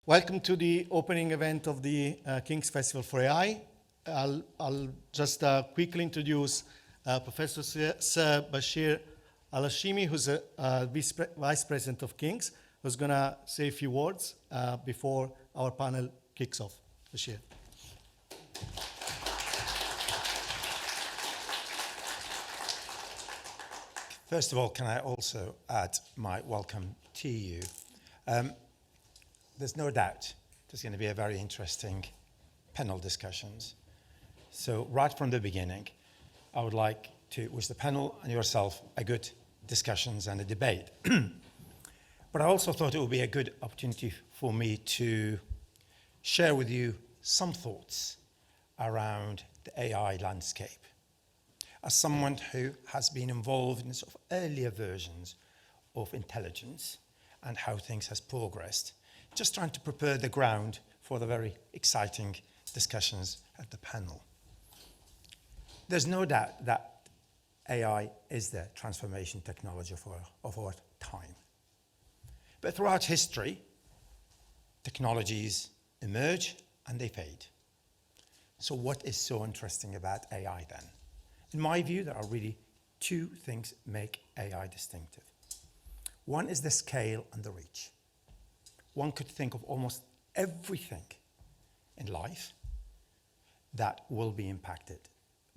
Welcome to the opening event of the King's Festival for AI. I'll just quickly introduce Professor Sir Bashir Al-Hashimi, who's a Vice President of King's, who's going to say a few words before our panel kicks off. Bashir. First of all, can I also add my welcome to you? There's no doubt there's going to be a very interesting panel discussions. So right from the beginning, I would like to wish the panel and yourself a good discussions and a debate. But I also thought it would be a good opportunity for me to share with you some thoughts around the AI landscape. As someone who has been involved in sort of earlier versions of intelligence and how things has progressed, just trying to prepare the ground for the very exciting discussions at the panel. There's no doubt that AI is the transformation technology of our time. But throughout history, technologies emerge and they fade. So what is so interesting about AI then? In my view, there are really two things make AI distinctive. One is the scale and the reach. One could think of almost everything in life that will be impacted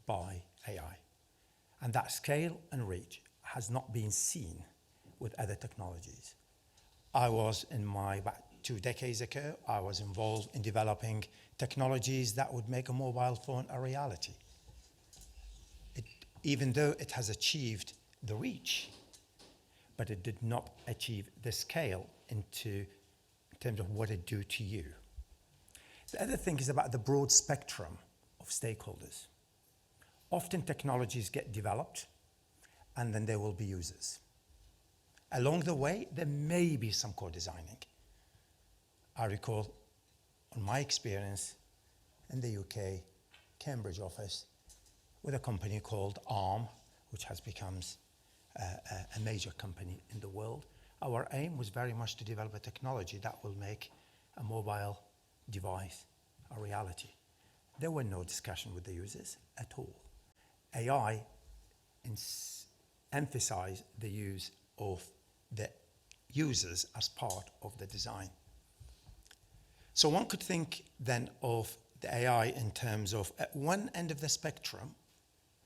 by AI. And that scale and reach has not been seen with other technologies. About 2 decades ago, I was involved in developing technologies that would make a mobile phone a reality. Even though it has achieved the reach, but it did not achieve the scale in terms of what it do to you. The other thing is about the broad spectrum of stakeholders. Often technologies get developed and then there will be users. Along the way, there may be some co-designing. I recall on my experience in the UK, Cambridge office, with a company called Arm, which has become a major company in the world. Our aim was very much to develop a technology that will make a mobile device a reality. There were no discussion with the users at all. AI emphasized the use of the users as part of the design. So one could think then of the AI in terms of at one end of the spectrum,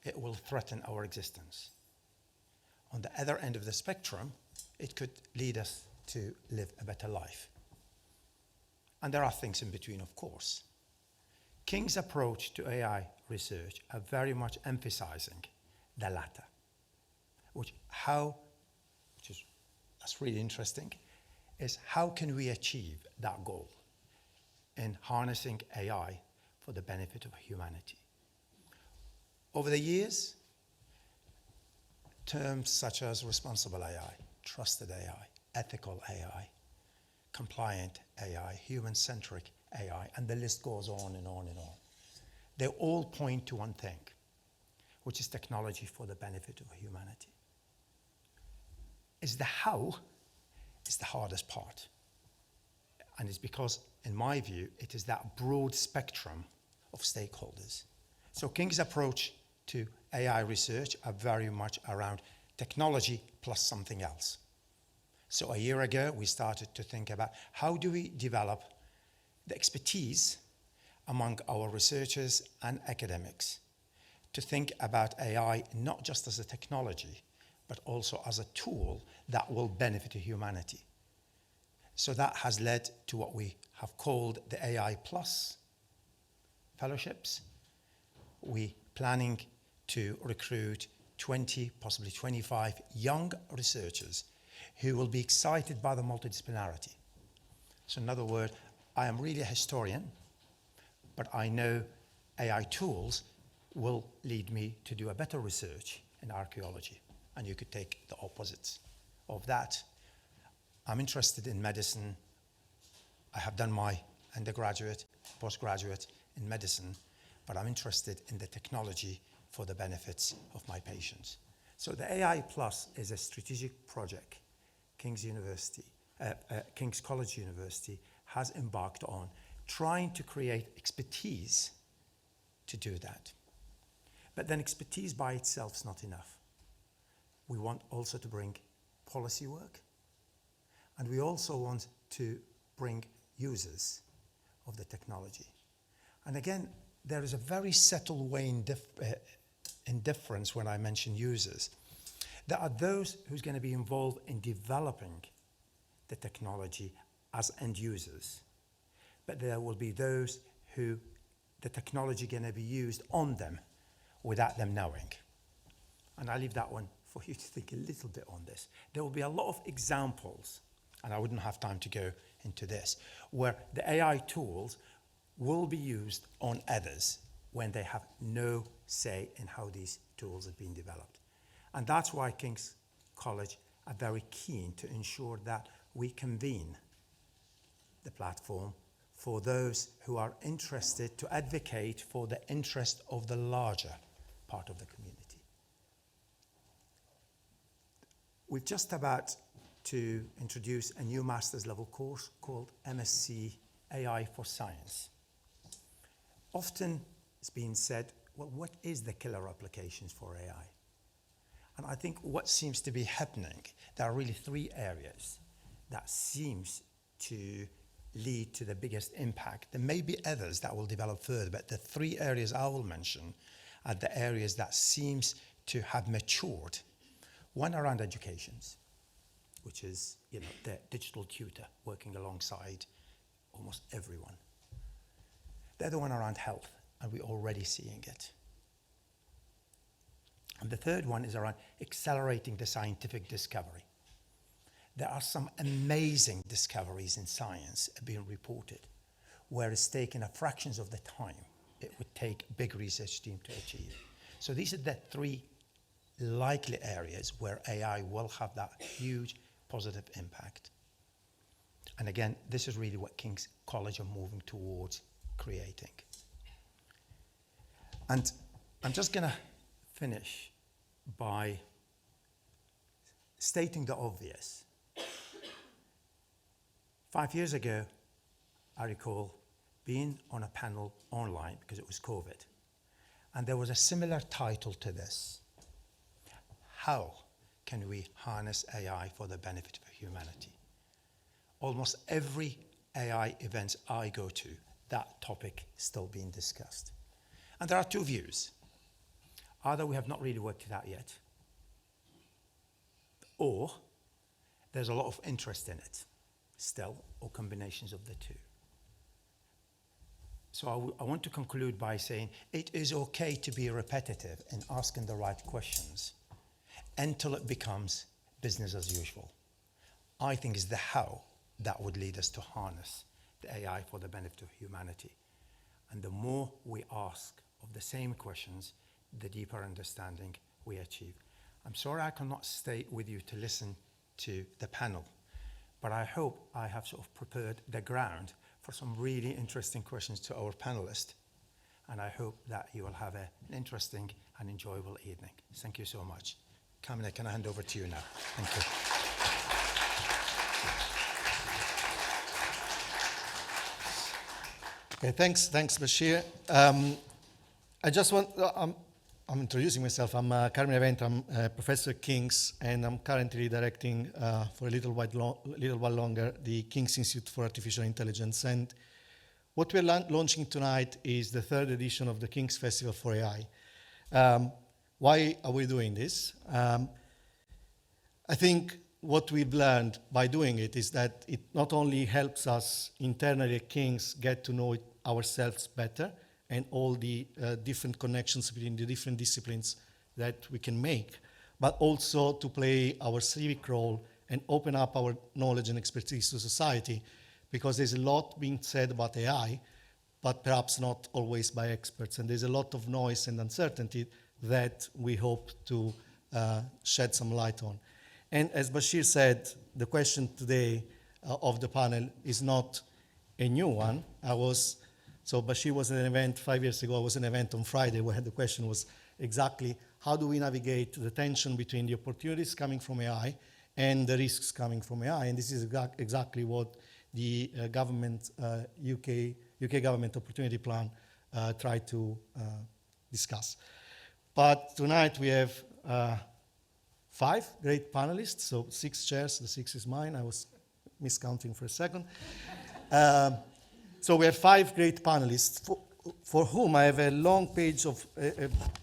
it will threaten our existence. On the other end of the spectrum, it could lead us to live a better life. And there are things in between, of course. King's approach to AI research are very much emphasizing the latter, that's really interesting, is how can we achieve that goal in harnessing AI for the benefit of humanity? Over the years, terms such as responsible AI, trusted AI, ethical AI, compliant AI, human-centric AI, and the list goes on and on and on. They all point to one thing, which is technology for the benefit of humanity. The how is the hardest part. And it's because, in my view, it is that broad spectrum of stakeholders. So King's approach to AI research are very much around technology plus something else. So a year ago, we started to think about how do we develop the expertise among our researchers and academics to think about AI not just as a technology, but also as a tool that will benefit humanity. So that has led to what we have called the AI Plus fellowships. We're planning to recruit 20, possibly 25 young researchers who will be excited by the multidisciplinarity. So in other words, I am really a historian, but I know AI tools will lead me to do a better research in archaeology. And you could take the opposites of that. I'm interested in medicine. I have done my undergraduate, postgraduate in medicine, but I'm interested in the technology for the benefits of my patients. So the AI Plus is a strategic project King's College University has embarked on trying to create expertise to do that. But then expertise by itself is not enough. We want also to bring policy work, and we also want to bring users of the technology. And again, there is a very subtle way in difference when I mention users. There are those who's going to be involved in developing the technology as end users, but there will be those who the technology going to be used on them without them knowing. And I leave that one for you to think a little bit on this. There will be a lot of examples, and I wouldn't have time to go into this, where the AI tools will be used on others when they have no say in how these tools have been developed. And that's why King's College are very keen to ensure that we convene the platform for those who are interested to advocate for the interest of the larger part of the community. We're just about to introduce a new master's level course called MSc AI for Science. Often it's been said, well, what is the killer applications for AI? And I think what seems to be happening, there are really three areas that seems to lead to the biggest impact. There may be others that will develop further, but the three areas I will mention are the areas that seems to have matured. One around educations, which is, the digital tutor working alongside almost everyone. The other one around health, and we're already seeing it. And the third one is around accelerating the scientific discovery. There are some amazing discoveries in science being reported, where it's taken a fractions of the time it would take a big research team to achieve. So these are the three likely areas where AI will have that huge positive impact. And again, this is really what King's College are moving towards creating. And I'm just going to finish by stating the obvious. 5 years ago, I recall being on a panel online because it was COVID, and there was a similar title to this: how can we harness AI for the benefit of humanity? Almost every AI event I go to, that topic is still being discussed. And there are two views. Either we have not really worked it out yet, or there's a lot of interest in it still, or combinations of the two. So I want to conclude by saying it is okay to be repetitive in asking the right questions until it becomes business as usual. I think it's the how that would lead us to harness the AI for the benefit of humanity. And the more we ask of the same questions, the deeper understanding we achieve. I'm sorry I cannot stay with you to listen to the panel, but I hope I have sort of prepared the ground for some really interesting questions to our panelists. And I hope that you will have an interesting and enjoyable evening. Thank you so much. Kamina, can I hand over to you now? Thank you. Okay, thanks, Bashir. I just want, I'm introducing myself. I'm Carmen Event. I'm a professor at King's, and I'm currently directing for a little while longer the King's Institute for Artificial Intelligence. And what we're launching tonight is the third edition of the King's Festival for AI. Why are we doing this? I think what we've learned by doing it is that it not only helps us internally at King's get to know ourselves better and all the different connections between the different disciplines that we can make, but also to play our civic role and open up our knowledge and expertise to society, because there's a lot being said about AI, but perhaps not always by experts. And there's a lot of noise and uncertainty that we hope to shed some light on. And as Bashir said, the question today of the panel is not a new one. So Bashir was at an event 5 years ago. I was at an event on Friday where the question was exactly how do we navigate the tension between the opportunities coming from AI and the risks coming from AI? And this is exactly what the government, UK government opportunity plan tried to discuss. But tonight we have 5 great panelists, so 6 chairs, the 6 is mine, I was miscounting for a second. So we have 5 great panelists for whom I have a long page of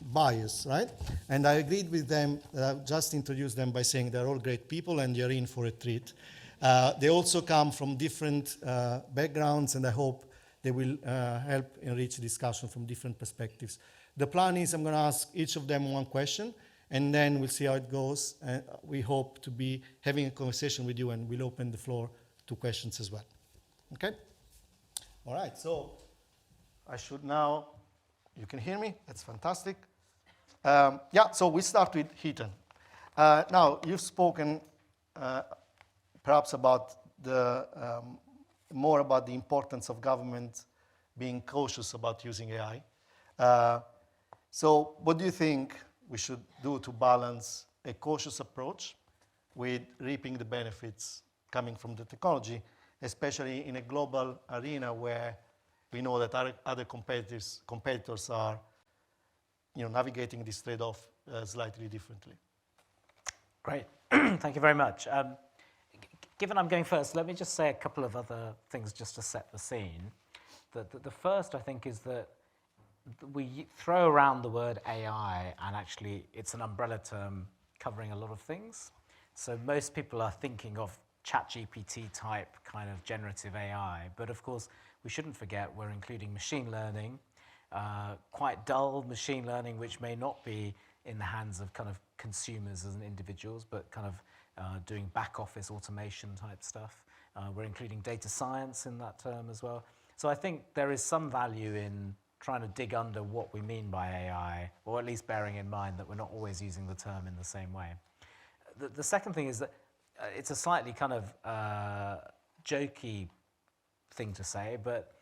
bios, right? And I agreed with them, just introduce them by saying they're all great people and you're in for a treat. They also come from different backgrounds, and I hope they will help enrich the discussion from different perspectives. The plan is I'm going to ask each of them one question, and then we'll see how it goes. We hope to be having a conversation with you, and we'll open the floor to questions as well. Okay? All right, so I should now, you can hear me? That's fantastic. Yeah, so we start with Hetan. Now, you've spoken perhaps about more about the importance of government being cautious about using AI. So what do you think we should do to balance a cautious approach with reaping the benefits coming from the technology, especially in a global arena where we know that other competitors are navigating this trade-off slightly differently? Great. Thank you very much. Given I'm going first, let me just say a couple of other things just to set the scene. The first, I think, is that we throw around the word AI, and actually it's an umbrella term covering a lot of things. So most people are thinking of ChatGPT type kind of generative AI, but of course we shouldn't forget we're including machine learning, quite dull machine learning, which may not be in the hands of kind of consumers as individuals, but kind of doing back office automation type stuff. We're including data science in that term as well. So I think there is some value in trying to dig under what we mean by AI, or at least bearing in mind that we're not always using the term in the same way. The second thing is that it's a slightly kind of jokey thing to say, but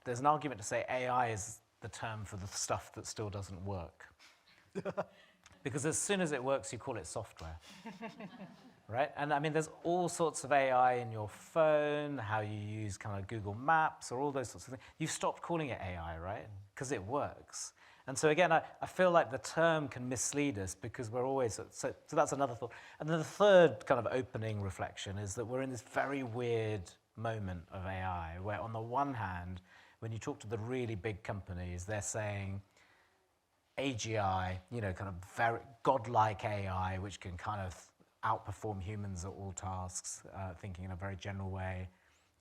there's an argument to say AI is the term for the stuff that still doesn't work. Because as soon as it works, you call it software. Right? And I mean, there's all sorts of AI in your phone, how you use kind of Google Maps or all those sorts of things. You've stopped calling it AI, right? Because it works. And so again, I feel like the term can mislead us because we're always, so that's another thought. And then the third kind of opening reflection is that we're in this very weird moment of AI, where on the one hand, when you talk to the really big companies, they're saying AGI, kind of very godlike AI, which can kind of outperform humans at all tasks, thinking in a very general way,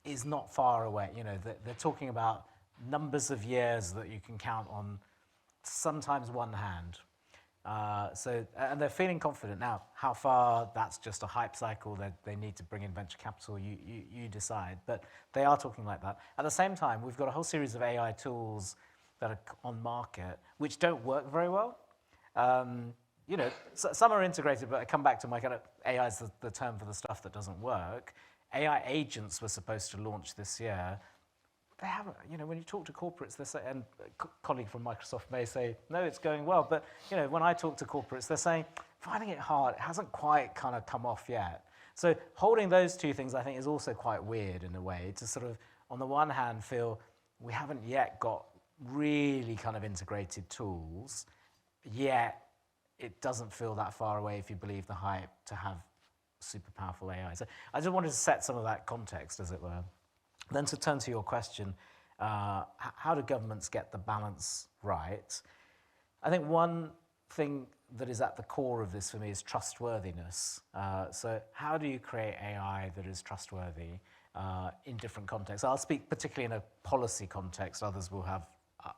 is not far away. They're talking about numbers of years that you can count on sometimes one hand. And they're feeling confident. Now, how far that's just a hype cycle, that they need to bring in venture capital, you decide. But they are talking like that. At the same time, we've got a whole series of AI tools that are on market which don't work very well. Some are integrated, but I come back to my kind of AI is the term for the stuff that doesn't work. AI agents were supposed to launch this year. They haven't, when you talk to corporates, they say, and a colleague from Microsoft may say, no, it's going well. But, when I talk to corporates, they're saying, finding it hard, it hasn't quite kind of come off yet. So holding those two things, I think, is also quite weird in a way, to sort of, on the one hand, feel we haven't yet got really kind of integrated tools, yet it doesn't feel that far away if you believe the hype to have super powerful AI. So I just wanted to set some of that context, as it were. Then to turn to your question, how do governments get the balance right? I think one thing that is at the core of this for me is trustworthiness. So how do you create AI that is trustworthy in different contexts? I'll speak particularly in a policy context. Others will have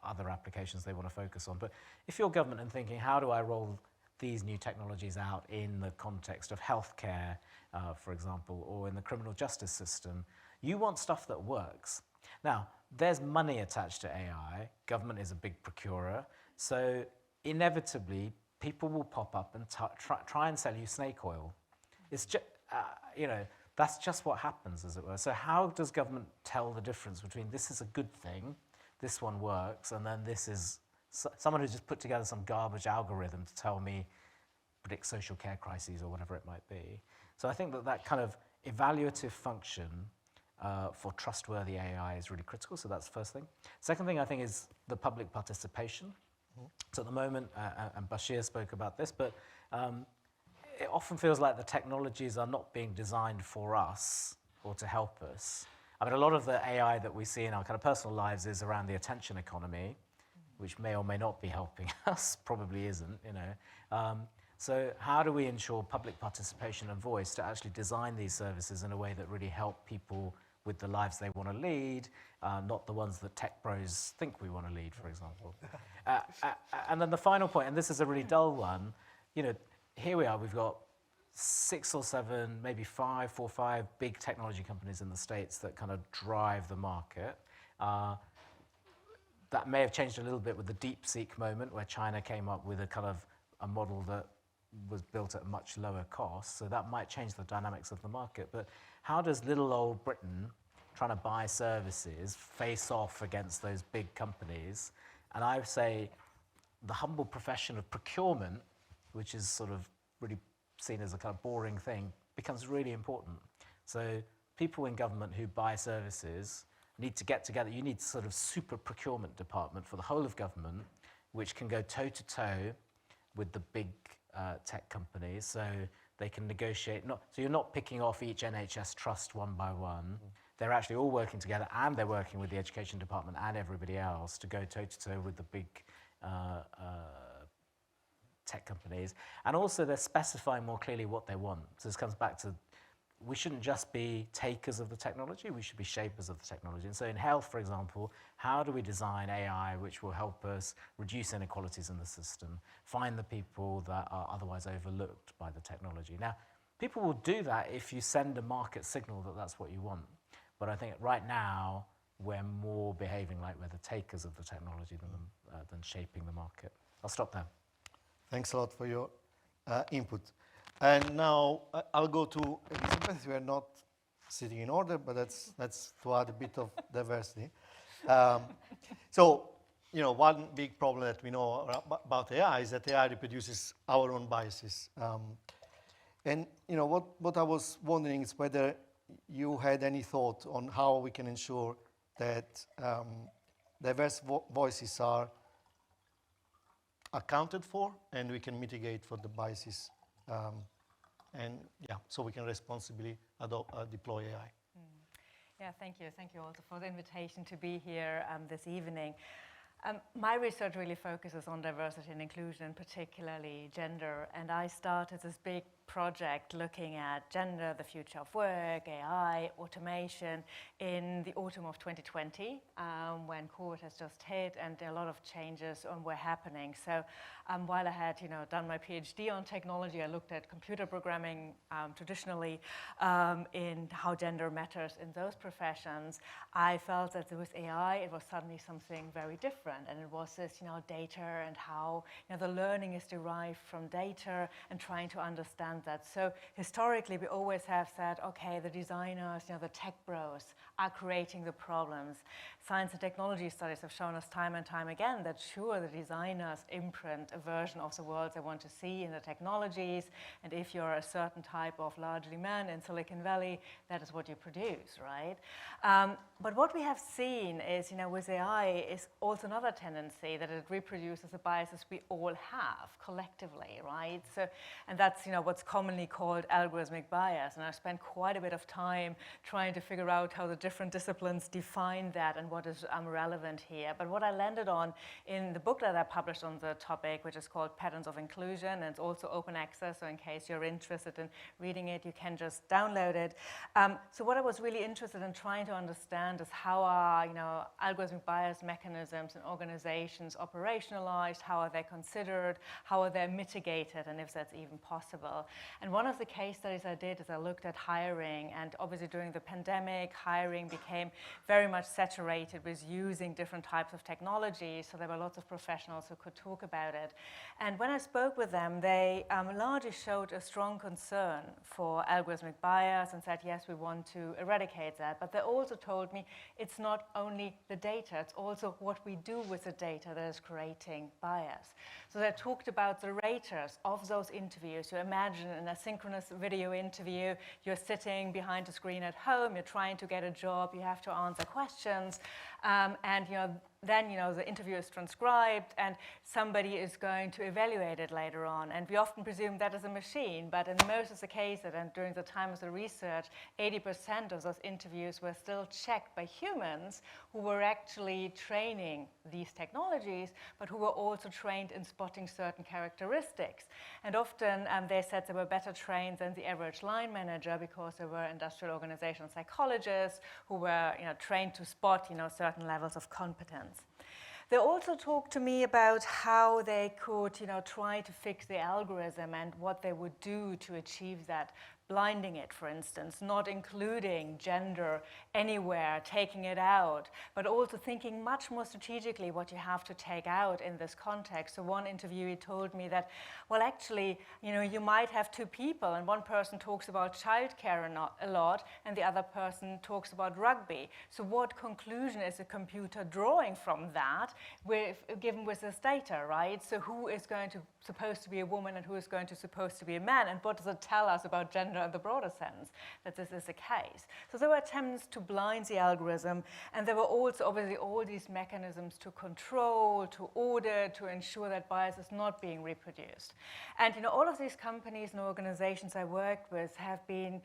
other applications they want to focus on. But if you're government and thinking, how do I roll these new technologies out in the context of healthcare, for example, or in the criminal justice system, you want stuff that works. Now, there's money attached to AI. Government is a big procurer. So inevitably, people will pop up and try and sell you snake oil. It's just, that's just what happens, as it were. So how does government tell the difference between this is a good thing, this one works, and then this is someone who's just put together some garbage algorithm to tell me, predict social care crises or whatever it might be. So I think that kind of evaluative function for trustworthy AI is really critical, so that's the first thing. Second thing I think is the public participation. So at the moment, and Bashir spoke about this, but it often feels like the technologies are not being designed for us or to help us. I mean, a lot of the AI that we see in our kind of personal lives is around the attention economy, which may or may not be helping us, probably isn't, you know. So how do we ensure public participation and voice to actually design these services in a way that really help people with the lives they want to lead, not the ones that tech bros think we want to lead, for example. And then the final point, and this is a really dull one, you know, here we are, we've got 6 or 7, maybe 4 or 5 big technology companies in the States that kind of drive the market. That may have changed a little bit with the DeepSeek moment where China came up with a kind of a model that was built at a much lower cost. So that might change the dynamics of the market. But how does little old Britain trying to buy services face off against those big companies? And I would say the humble profession of procurement, which is sort of really seen as a kind of boring thing, becomes really important. So people in government who buy services need to get together. You need sort of super procurement department for the whole of government, which can go toe-to-toe with the big tech companies, so they can negotiate. So you're not picking off each NHS trust one by one. They're actually all working together, and they're working with the education department and everybody else to go toe-to-toe with the big tech companies. And also they're specifying more clearly what they want. So this comes back to, we shouldn't just be takers of the technology, we should be shapers of the technology. And so in health, for example, how do we design AI which will help us reduce inequalities in the system, find the people that are otherwise overlooked by the technology? Now, people will do that if you send a market signal that that's what you want. But I think right now, we're more behaving like we're the takers of the technology than shaping the market. I'll stop there. Thanks a lot for your input. And now I'll go to Elisabeth. We are not sitting in order, but that's to add a bit of diversity. So, you know, one big problem that we know about AI is that AI reproduces our own biases. And, you know, what I was wondering is whether you had any thought on how we can ensure that diverse voices are accounted for and we can mitigate for the biases. And yeah, so we can responsibly deploy AI. Yeah, thank you. Thank you also for the invitation to be here this evening. My research really focuses on diversity and inclusion, and particularly gender. And I started this big project looking at gender, the future of work, AI, automation in the autumn of 2020, when COVID has just hit and a lot of changes were happening. So while I had done my PhD on technology, I looked at computer programming traditionally in how gender matters in those professions. I felt that with AI, it was suddenly something very different. And it was this data and how the learning is derived from data and trying to understand that. So historically, we always have said, okay, the designers, the tech bros are creating the problems. Science and technology studies have shown us time and time again that sure, the designers imprint a version of the world they want to see in the technologies. And if you're a certain type of largely man in Silicon Valley, that is what you produce, right? But what we have seen is, with AI is also another tendency that it reproduces the biases we all have collectively, right? So, and that's, what's commonly called algorithmic bias. And I've spent quite a bit of time trying to figure out how the different disciplines define that and what is relevant here. But what I landed on in the book that I published on the topic, which is called Patterns of Inclusion, and it's also open access, so in case you're interested in reading it, you can just download it. So what I was really interested in trying to understand is how are, algorithmic bias mechanisms in organizations operationalized, how are they considered, how are they mitigated, and if that's even possible. And one of the case studies I did is I looked at hiring, and obviously during the pandemic, hiring became very much saturated with using different types of technology, so there were lots of professionals who could talk about it. And when I spoke with them, they largely showed a strong concern for algorithmic bias and said, yes, we want to eradicate that. But they also told me it's not only the data, it's also what we do with the data that is creating bias. So they talked about the raters of those interviews. You imagine imagine an asynchronous video interview. You're sitting behind a screen at home, you're trying to get a job, you have to answer questions, and then the interview is transcribed and somebody is going to evaluate it later on. And we often presume that is a machine, but in most of the cases, and during the time of the research, 80% of those interviews were still checked by humans who were actually training these technologies, but who were also trained in spotting certain characteristics. And often they said they were better trained than the average line manager because they were industrial organizational psychologists who were trained to spot certain levels of competence. They also talked to me about how they could, try to fix the algorithm and what they would do to achieve that. Blinding it, for instance, not including gender anywhere, taking it out, but also thinking much more strategically what you have to take out in this context. So one interviewee told me that, well, actually, you might have two people, and one person talks about childcare a lot, and the other person talks about rugby. So what conclusion is the computer drawing from that, given with this data, right? So who is supposed to be a woman and who is supposed to be a man, and what does it tell us about gender in the broader sense that this is the case? So there were attempts to blind the algorithm, and there were also obviously all these mechanisms to control, to audit, to ensure that bias is not being reproduced. And all of these companies and organizations I worked with have been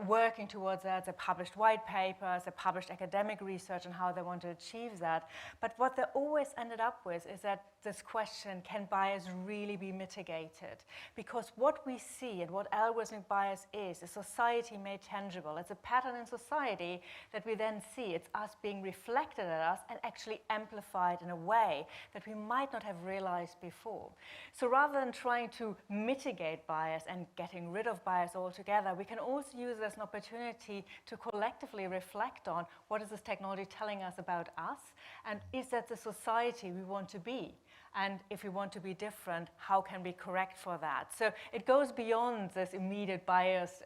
working towards that. They published white papers, they published academic research on how they want to achieve that. But what they always ended up with is that this question, can bias really be mitigated? Because what we see and what algorithmic bias is society made tangible. It's a pattern in society that we then see. It's us being reflected at us and actually amplified in a way that we might not have realized before. So rather than trying to mitigate bias and getting rid of bias altogether, we can also use it as an opportunity to collectively reflect on what is this technology telling us about us, and is that the society we want to be? And if we want to be different, how can we correct for that? So it goes beyond this immediate bias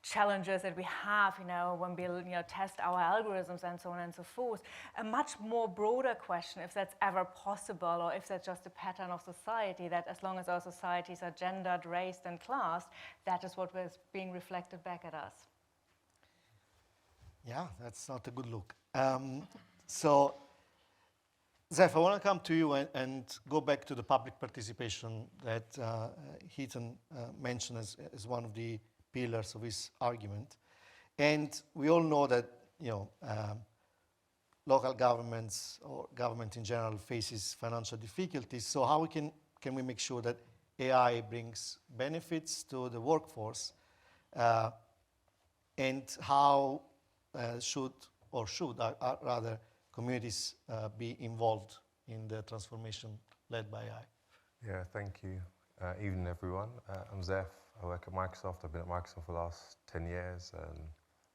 challenges that we have, when we test our algorithms and so on and so forth. A much more broader question, if that's ever possible, or if that's just a pattern of society, that as long as our societies are gendered, raced, and classed, that is what was being reflected back at us. Yeah, that's not a good look. So, Zeph, I want to come to you and go back to the public participation that Hetan mentioned as one of the pillars of his argument. And we all know that local governments or government in general faces financial difficulties. So how can we make sure that AI brings benefits to the workforce, and how should rather communities be involved in the transformation led by AI? Yeah, thank you. Evening, everyone. I'm Zeph. I work at Microsoft. I've been at Microsoft for the last 10 years, and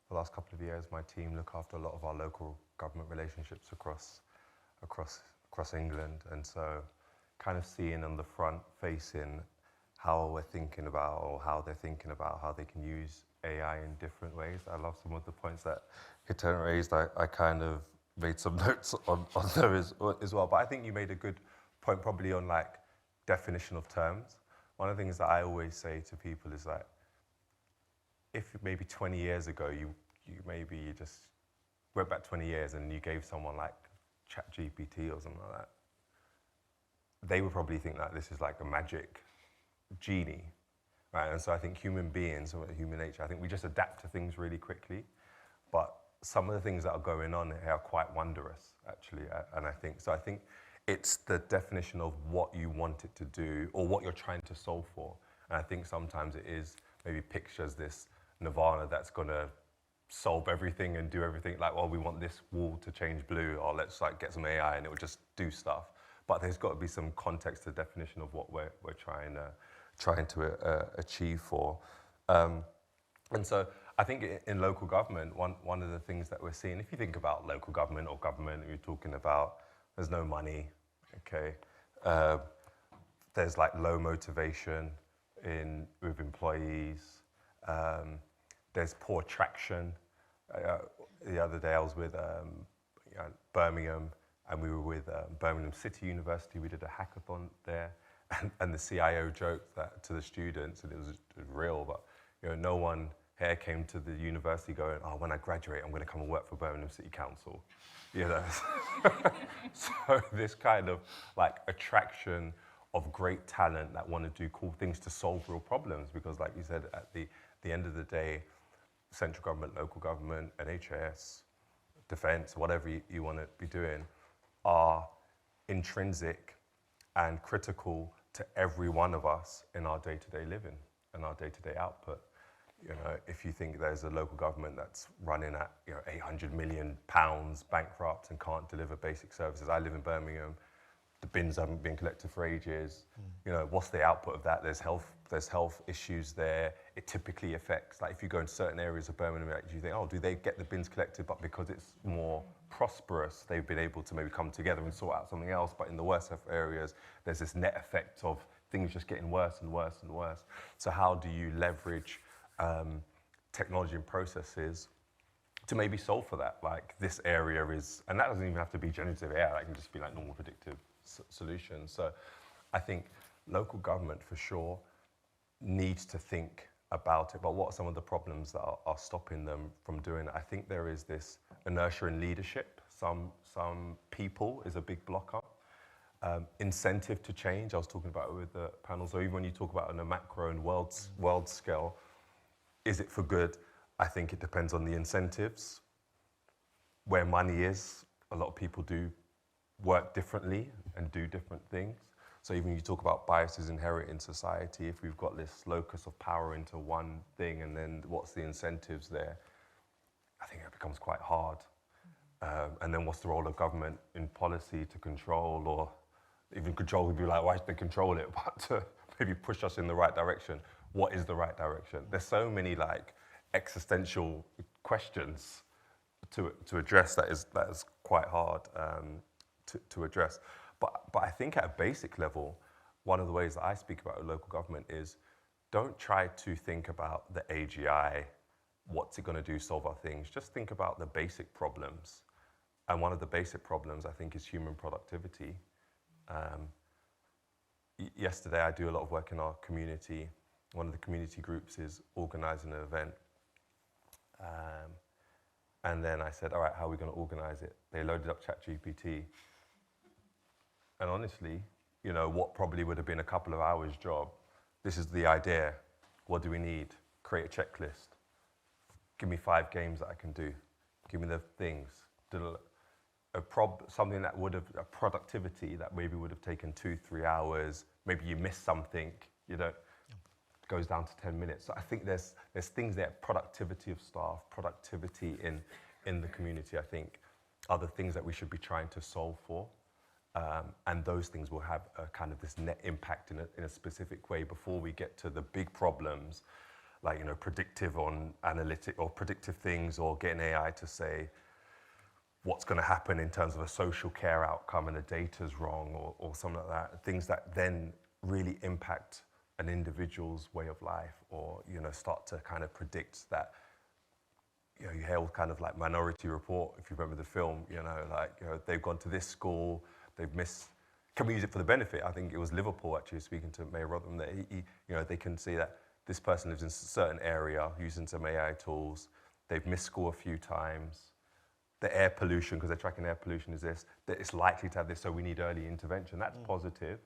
for the last couple of years, my team look after a lot of our local government relationships across England. And so kind of seeing on the front facing how we're thinking about, or how they're thinking about how they can use AI in different ways. I love some of the points that Hetan raised. I kind of made some notes on there as well. But I think you made a good point probably on definition of terms. One of the things that I always say to people is if maybe 20 years ago you just went back 20 years and you gave someone ChatGPT or something like that, they would probably think that this is like a magic genie, right? And so I think human beings, or human nature, I think we just adapt to things really quickly. But some of the things that are going on here are quite wondrous, actually. And I think it's the definition of what you want it to do or what you're trying to solve for. And I think sometimes it is maybe pictures this nirvana that's going to solve everything and do everything. We want this wall to change blue, or let's get some AI and it will just do stuff. But there's got to be some context to definition of what we're trying to achieve for. And so I think in local government, one of the things that we're seeing, if you think about local government or government, you're talking about there's no money, okay? There's low motivation with employees. There's poor traction. The other day I was with Birmingham, and we were with Birmingham City University. We did a hackathon there, and the CIO joked that to the students, and it was real, but no one here came to the university going, oh, when I graduate, I'm going to come and work for Birmingham City Council. So this kind of like attraction of great talent that want to do cool things to solve real problems, because like you said, at the end of the day, central government, local government, NHS, defense, whatever you want to be doing, are intrinsic and critical to every one of us in our day-to-day living and our day-to-day output. If you think there's a local government that's running at £800 million bankrupt and can't deliver basic services. I live in Birmingham. The bins haven't been collected for ages. What's the output of that? There's health issues there. It typically affects, like if you go in certain areas of Birmingham, you think, oh, do they get the bins collected? But because it's more prosperous, they've been able to maybe come together and sort out something else. But in the worst off areas, there's this net effect of things just getting worse and worse and worse. So how do you leverage technology and processes to maybe solve for that? Like this area is, and that doesn't even have to be generative AI, that can just be like normal predictive solutions. So I think local government for sure needs to think about it, but what are some of the problems that are stopping them from doing it? I think there is this inertia in leadership. Some people is a big blocker. Incentive to change, I was talking about it with the panel, so even when you talk about on a macro and world scale, is it for good? I think it depends on the incentives. Where money is, a lot of people do work differently and do different things. So even you talk about biases inherent in society, if we've got this locus of power into one thing and then what's the incentives there, I think it becomes quite hard. And then what's the role of government in policy to control, or even control would be like, why should they control it? But to maybe push us in the right direction. What is the right direction? There's so many like existential questions to address that is quite hard to address. But I think at a basic level, one of the ways that I speak about local government is don't try to think about the AGI, what's it going to do, solve our things. Just think about the basic problems. And one of the basic problems, I think, is human productivity. Yesterday, I do a lot of work in our community. One of the community groups is organising an event. And then I said, all right, how are we going to organise it? They loaded up ChatGPT. And honestly, what probably would have been a couple of hours job, this is the idea. What do we need? Create a checklist. Give me 5 games that I can do. Give me the things. Something that would have, a productivity that maybe would have taken 2-3 hours. Maybe you missed something, goes down to 10 minutes. So I think there's things there, productivity of staff, productivity in the community, I think, are the things that we should be trying to solve for. And those things will have a kind of this net impact in a specific way before we get to the big problems, like, predictive on analytic or predictive things, or getting AI to say what's going to happen in terms of a social care outcome and the data's wrong or something like that. Things that then really impact an individual's way of life, or, start to kind of predict that, you hear all kind of like Minority Report, if you remember the film, they've gone to this school, they've missed, can we use it for the benefit? I think it was Liverpool actually speaking to Mayor Rotherham, that they can see that this person lives in a certain area using some AI tools, they've missed school a few times, the air pollution, because they're tracking air pollution is this, that it's likely to have this, so we need early intervention. That's positive.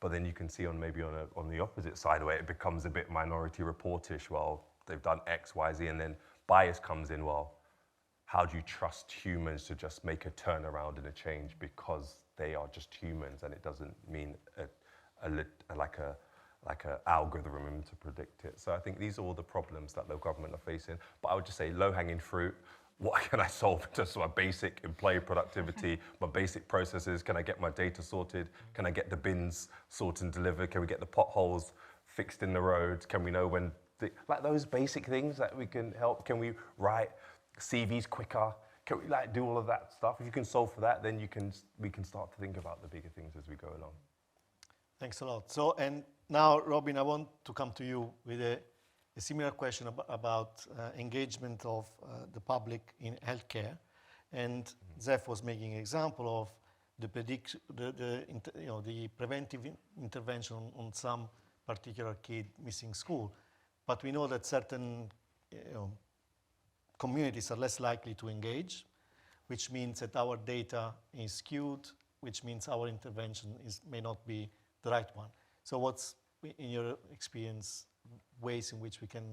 But then you can see on the opposite side where it becomes a bit Minority Report-ish, well, they've done X, Y, Z, and then bias comes in, well, how do you trust humans to just make a turnaround and a change because they are just humans, and it doesn't mean like a algorithm to predict it. So I think these are all the problems that local government are facing. But I would just say low-hanging fruit. What can I solve? Just my basic employee productivity, my basic processes. Can I get my data sorted? Can I get the bins sorted and delivered? Can we get the potholes fixed in the roads? Can we know when, like those basic things that we can help? Can we write CVs quicker? Can we do all of that stuff? If you can solve for that, then we can start to think about the bigger things as we go along. Thanks a lot. So, and now, Robin, I want to come to you with a similar question about engagement of the public in healthcare. And Zeph was making an example of the preventive intervention on some particular kid missing school. But we know that certain communities are less likely to engage, which means that our data is skewed, which means our intervention may not be the right one. So what's, in your experience, ways in which we can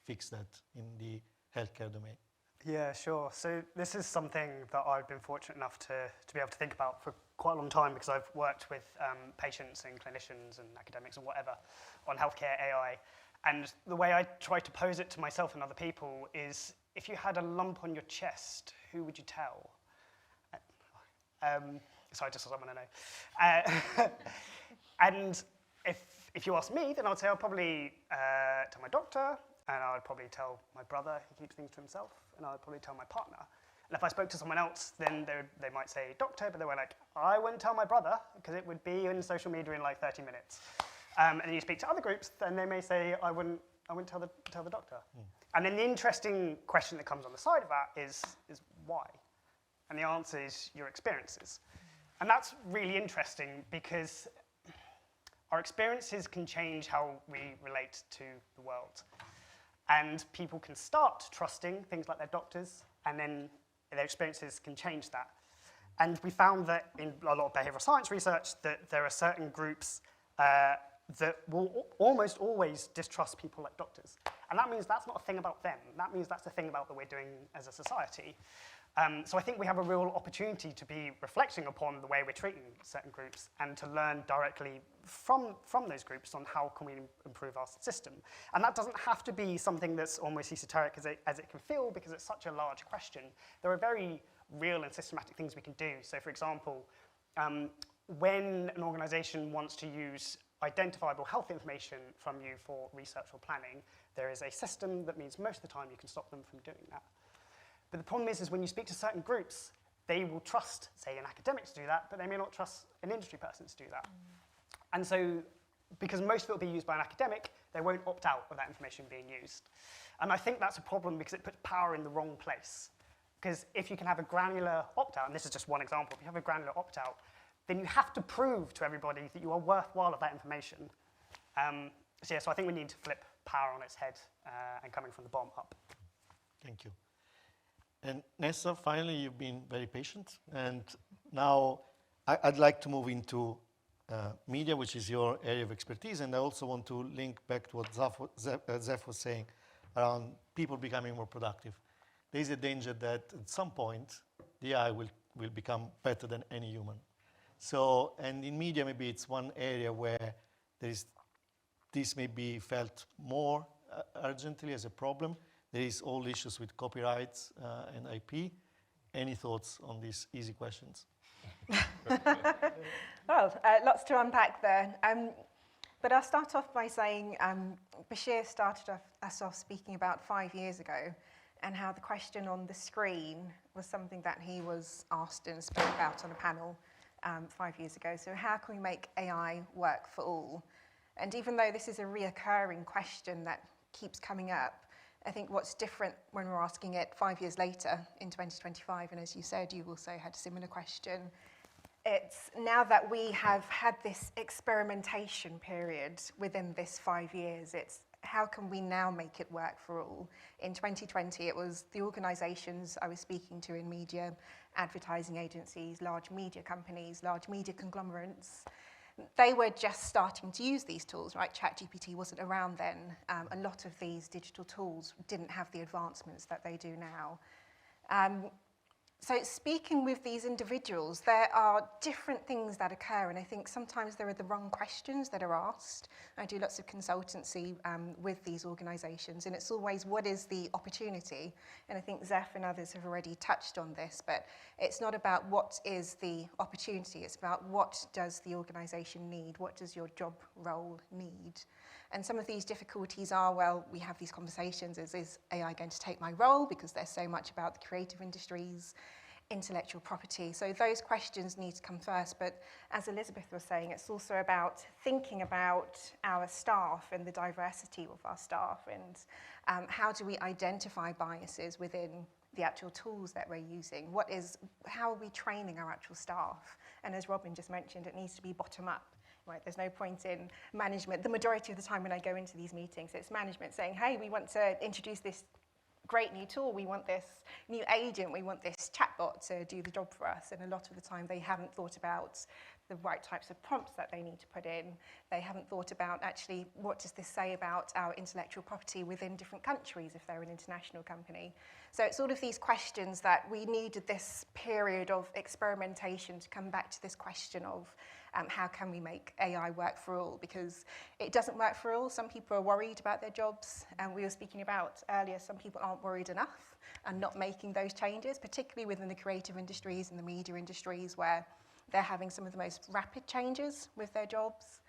fix that in the healthcare domain? Yeah, sure. So this is something that I've been fortunate enough to be able to think about for quite a long time, because I've worked with patients and clinicians and academics and whatever on healthcare AI. And the way I try to pose it to myself and other people is, if you had a lump on your chest, who would you tell? Sorry, just so someone I know. And if you ask me, then I'd say I'll probably tell my doctor, and I'd probably tell my brother, he keeps things to himself, and I'd probably tell my partner. And if I spoke to someone else, then they might say doctor, but they were like, I wouldn't tell my brother, because it would be in social media in like 30 minutes. And then you speak to other groups, then they may say, I wouldn't tell the doctor. And then the interesting question that comes on the side of that is why? And the answer is your experiences. And that's really interesting, because our experiences can change how we relate to the world. And people can start trusting things like their doctors, and then their experiences can change that. And we found that in a lot of behavioral science research that there are certain groups that will almost always distrust people like doctors. And that means that's not a thing about them. That means that's a thing about that we're doing as a society. So I think we have a real opportunity to be reflecting upon the way we're treating certain groups, and to learn directly from those groups on how can we improve our system. And that doesn't have to be something that's almost esoteric as it can feel, because it's such a large question. There are very real and systematic things we can do. So for example, when an organization wants to use identifiable health information from you for research or planning, there is a system that means most of the time you can stop them from doing that. But the problem is when you speak to certain groups, they will trust, say, an academic to do that, but they may not trust an industry person to do that. And so, because most of it will be used by an academic, they won't opt out of that information being used. And I think that's a problem, because it puts power in the wrong place. Because if you can have a granular opt-out, and this is just one example, if you have a granular opt-out, then you have to prove to everybody that you are worthwhile of that information. So I think we need to flip power on its head and coming from the bottom up. Thank you. And Nessa, finally, you've been very patient. And now I'd like to move into media, which is your area of expertise. And I also want to link back to what Zeph was saying around people becoming more productive. There is a danger that at some point, the AI will become better than any human. So, and in media, maybe it's one area where this may be felt more urgently as a problem. There is all issues with copyrights and IP. Any thoughts on these easy questions? Well, lots to unpack there. But I'll start off by saying Bashir started us off speaking about 5 years ago, and how the question on the screen was something that he was asked and spoke about on a panel 5 years ago. So how can we make AI work for all? And even though this is a reoccurring question that keeps coming up, I think what's different when we're asking it 5 years later in 2025, and as you said, you also had a similar question, it's now that we have had this experimentation period within this 5 years, it's how can we now make it work for all? In 2020, it was the organizations I was speaking to in media, advertising agencies, large media companies, large media conglomerates. They were just starting to use these tools, right? ChatGPT wasn't around then. A lot of these digital tools didn't have the advancements that they do now. So speaking with these individuals, there are different things that occur, and I think sometimes there are the wrong questions that are asked. I do lots of consultancy with these organizations, and it's always, what is the opportunity? And I think Zeph and others have already touched on this, but it's not about what is the opportunity, it's about what does the organization need, what does your job role need? And some of these difficulties are, well, we have these conversations, is AI going to take my role? Because there's so much about the creative industries, intellectual property. So those questions need to come first. But as Elisabeth was saying, it's also about thinking about our staff and the diversity of our staff, and how do we identify biases within the actual tools that we're using? How are we training our actual staff? And as Robin just mentioned, it needs to be bottom up. Right, there's no point in management. The majority of the time when I go into these meetings, it's management saying, hey, we want to introduce this great new tool, we want this new agent, we want this chatbot to do the job for us. And a lot of the time they haven't thought about the right types of prompts that they need to put in. They haven't thought about actually what does this say about our intellectual property within different countries if they're an international company. So it's sort of these questions that we needed this period of experimentation to come back to this question of how can we make AI work for all? Because it doesn't work for all. Some people are worried about their jobs. And we were speaking about earlier, some people aren't worried enough and not making those changes, particularly within the creative industries and the media industries where they're having some of the most rapid changes with their jobs.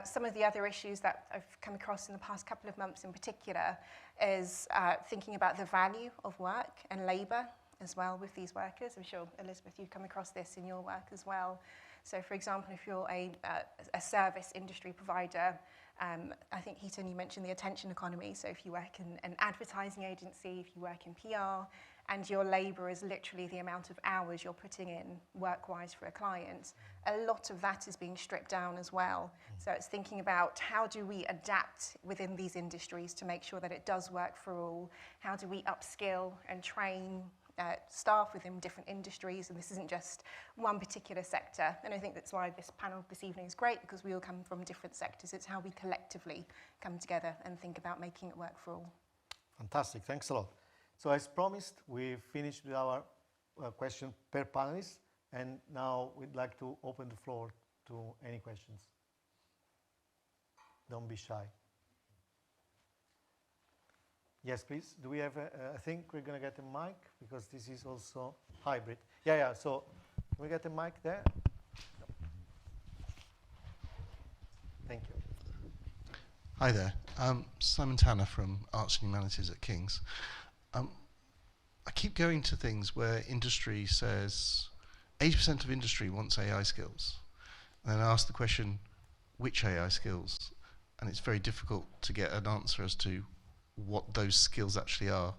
Some of the other issues that I've come across in the past couple of months in particular is thinking about the value of work and labour as well with these workers. I'm sure, Elisabeth, you've come across this in your work as well. So, for example, if you're a service industry provider, I think, Hetan, you mentioned the attention economy. So if you work in an advertising agency, if you work in PR, and your labour is literally the amount of hours you're putting in work-wise for a client, a lot of that is being stripped down as well. So it's thinking about how do we adapt within these industries to make sure that it does work for all? How do we upskill and train staff within different industries, and this isn't just one particular sector. And I think that's why this panel this evening is great, because we all come from different sectors. It's how we collectively come together and think about making it work for all. Fantastic, thanks a lot. So as promised, we finished with our question per panelist, and now we'd like to open the floor to any questions. Don't be shy. Yes, please. Do we have I think we're going to get a mic, because this is also hybrid. Yeah, so can we get a mic there? Thank you. Hi there. Simon Tanner from Arts and Humanities at King's. I keep going to things where industry says 80% of industry wants AI skills. And then I ask the question, which AI skills? And it's very difficult to get an answer as to what those skills actually are,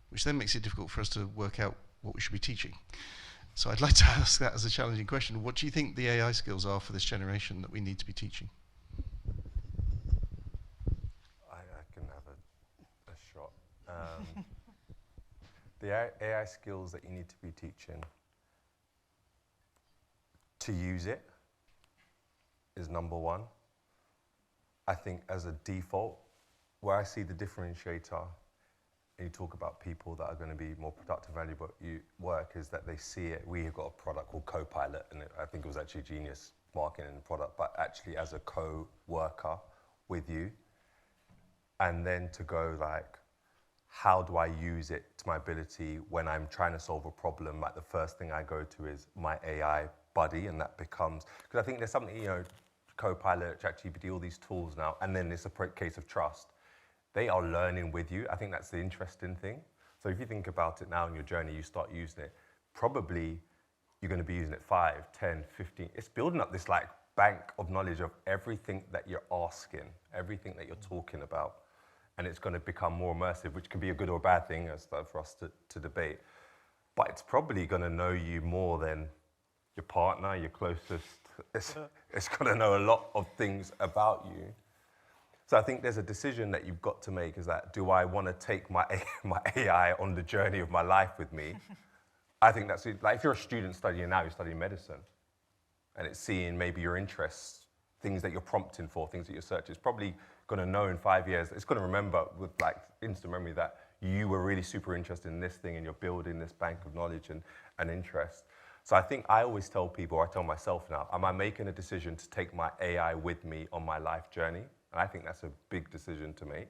which then makes it difficult for us to work out what we should be teaching. So I'd like to ask that as a challenging question. What do you think the AI skills are for this generation that we need to be teaching? I can have a shot. The AI skills that you need to be teaching, to use it is number one. I think as a default, where I see the differentiator, and you talk about people that are going to be more productive, valuable at work, is that they see it. We have got a product called Copilot, and I think it was actually genius marketing the product, but actually as a co-worker with you, and then to go like, how do I use it to my ability when I'm trying to solve a problem? Like the first thing I go to is my AI buddy, and that becomes, because I think there's something, Copilot, ChatGPT, all these tools now, and then it's a case of trust. They are learning with you. I think that's the interesting thing. So if you think about it now in your journey, you start using it, probably you're going to be using it 5, 10, 15. It's building up this like bank of knowledge of everything that you're asking, everything that you're talking about. And it's going to become more immersive, which can be a good or a bad thing as for us to debate. But it's probably going to know you more than your partner, your closest. It's going to know a lot of things about you. So I think there's a decision that you've got to make, is that, do I want to take my AI on the journey of my life with me? I think that's it. Like if you're a student studying now, you're studying medicine, and it's seeing maybe your interests, things that you're prompting for, things that you're searching. It's probably going to know in 5 years, it's going to remember with like instant memory that you were really super interested in this thing, and you're building this bank of knowledge and interest. So I think I always tell people, or I tell myself now, am I making a decision to take my AI with me on my life journey? And I think that's a big decision to make.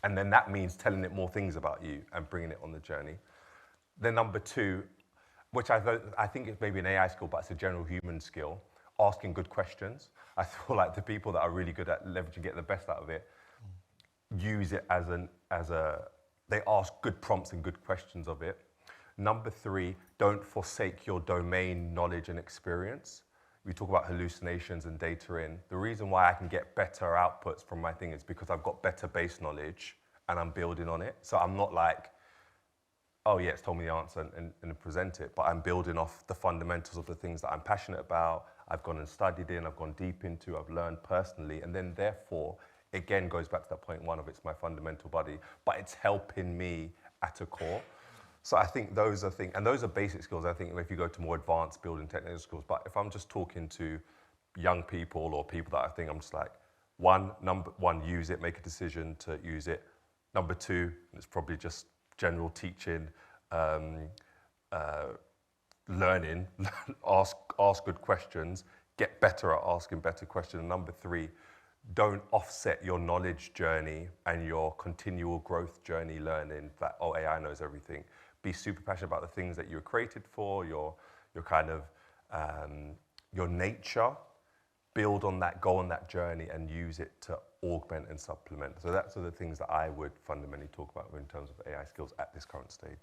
And then that means telling it more things about you and bringing it on the journey. Then number 2, which I think is maybe an AI skill, but it's a general human skill, asking good questions. I feel like the people that are really good at leveraging, get the best out of it, use it they ask good prompts and good questions of it. Number 3, don't forsake your domain knowledge and experience. We talk about hallucinations and data in. The reason why I can get better outputs from my thing is because I've got better base knowledge and I'm building on it. So I'm not like, oh yeah, it's told me the answer and present it, but I'm building off the fundamentals of the things that I'm passionate about, I've gone and studied in, I've gone deep into, I've learned personally, and then therefore, again, goes back to that point one of it's my fundamental body, but it's helping me at a core. So I think those are things, and those are basic skills. I think if you go to more advanced building technical skills, but if I'm just talking to young people or people that I think I'm just like, number one, use it, make a decision to use it. Number two, it's probably just general teaching, learning, ask good questions, get better at asking better questions. And number three, don't offset your knowledge journey and your continual growth journey learning that, oh, AI knows everything. Be super passionate about the things that you were created for, your kind of, your nature. Build on that, go on that journey and use it to augment and supplement. So that's the things that I would fundamentally talk about in terms of AI skills at this current stage.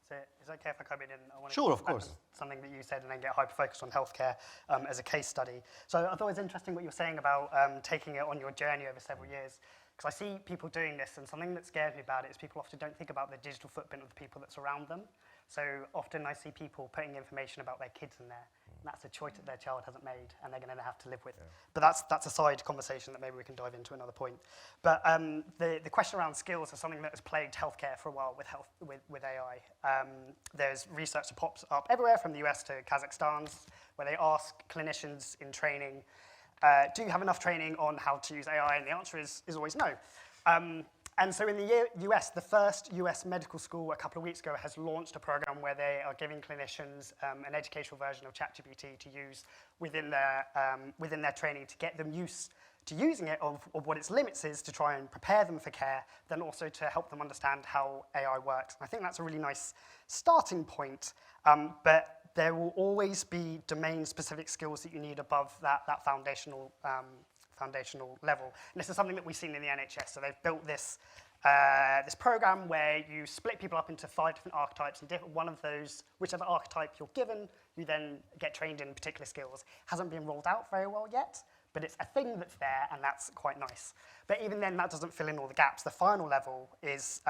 So is it okay if I come in and I want Sure, to of course. something that you said and then get hyper-focused on healthcare as a case study. So I thought it was interesting what you were saying about taking it on your journey over several years. Because I see people doing this, and something that scares me about it is people often don't think about the digital footprint of the people that's around them. So often I see people putting information about their kids in there. And that's a choice that their child hasn't made, and they're going to have to live with. Yeah. But that's a side conversation that maybe we can dive into another point. But the question around skills is something that has plagued healthcare for a while with AI. There's research that pops up everywhere from the US to Kazakhstan's, where they ask clinicians in training, do you have enough training on how to use AI? And the answer is always no. And so in the US, the first US medical school a couple of weeks ago has launched a program where they are giving clinicians an educational version of ChatGPT to use within their training to get them used to using it, of what its limits is, to try and prepare them for care, then also to help them understand how AI works. And I think that's a really nice starting point, but there will always be domain-specific skills that you need above that foundational level. And this is something that we've seen in the NHS. So they've built this program where you split people up into 5 different archetypes, and one of those, whichever archetype you're given, you then get trained in particular skills. Hasn't been rolled out very well yet, but it's a thing that's there, and that's quite nice. But even then, that doesn't fill in all the gaps. The final level is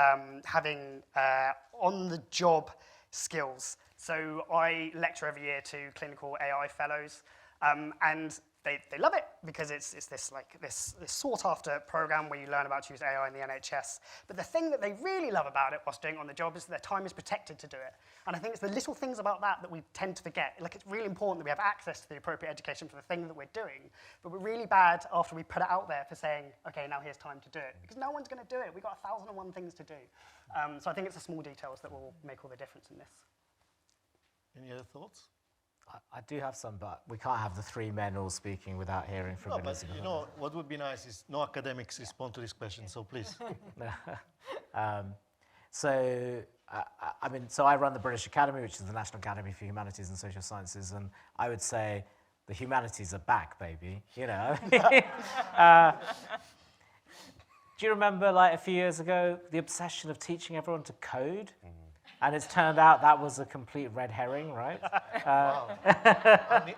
having on-the-job skills. So I lecture every year to clinical AI fellows, and they love it because it's this sought-after program where you learn about to use AI in the NHS. But the thing that they really love about it whilst doing it on the job is that their time is protected to do it. And I think it's the little things about that we tend to forget. Like, it's really important that we have access to the appropriate education for the thing that we're doing, but we're really bad after we put it out there for saying, okay, now here's time to do it. Because no one's going to do it. We've got 1,001 things to do. So I think it's the small details that will make all the difference in this. Any other thoughts? I do have some, but we can't have the 3 men all speaking without hearing from Elisabeth. But you know, what would be nice is no academics respond to this question, so please. So I run the British Academy, which is the National Academy for Humanities and Social Sciences, and I would say the humanities are back, baby, you know. Do you remember, like, a few years ago, the obsession of teaching everyone to code? And it's turned out that was a complete red herring, right? Wow.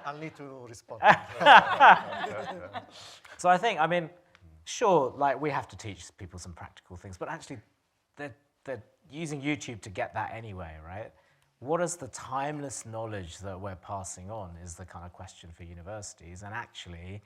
I'll need to respond. So I think, sure, like, we have to teach people some practical things, but actually they're using YouTube to get that anyway, right? What is the timeless knowledge that we're passing on is the kind of question for universities. And actually,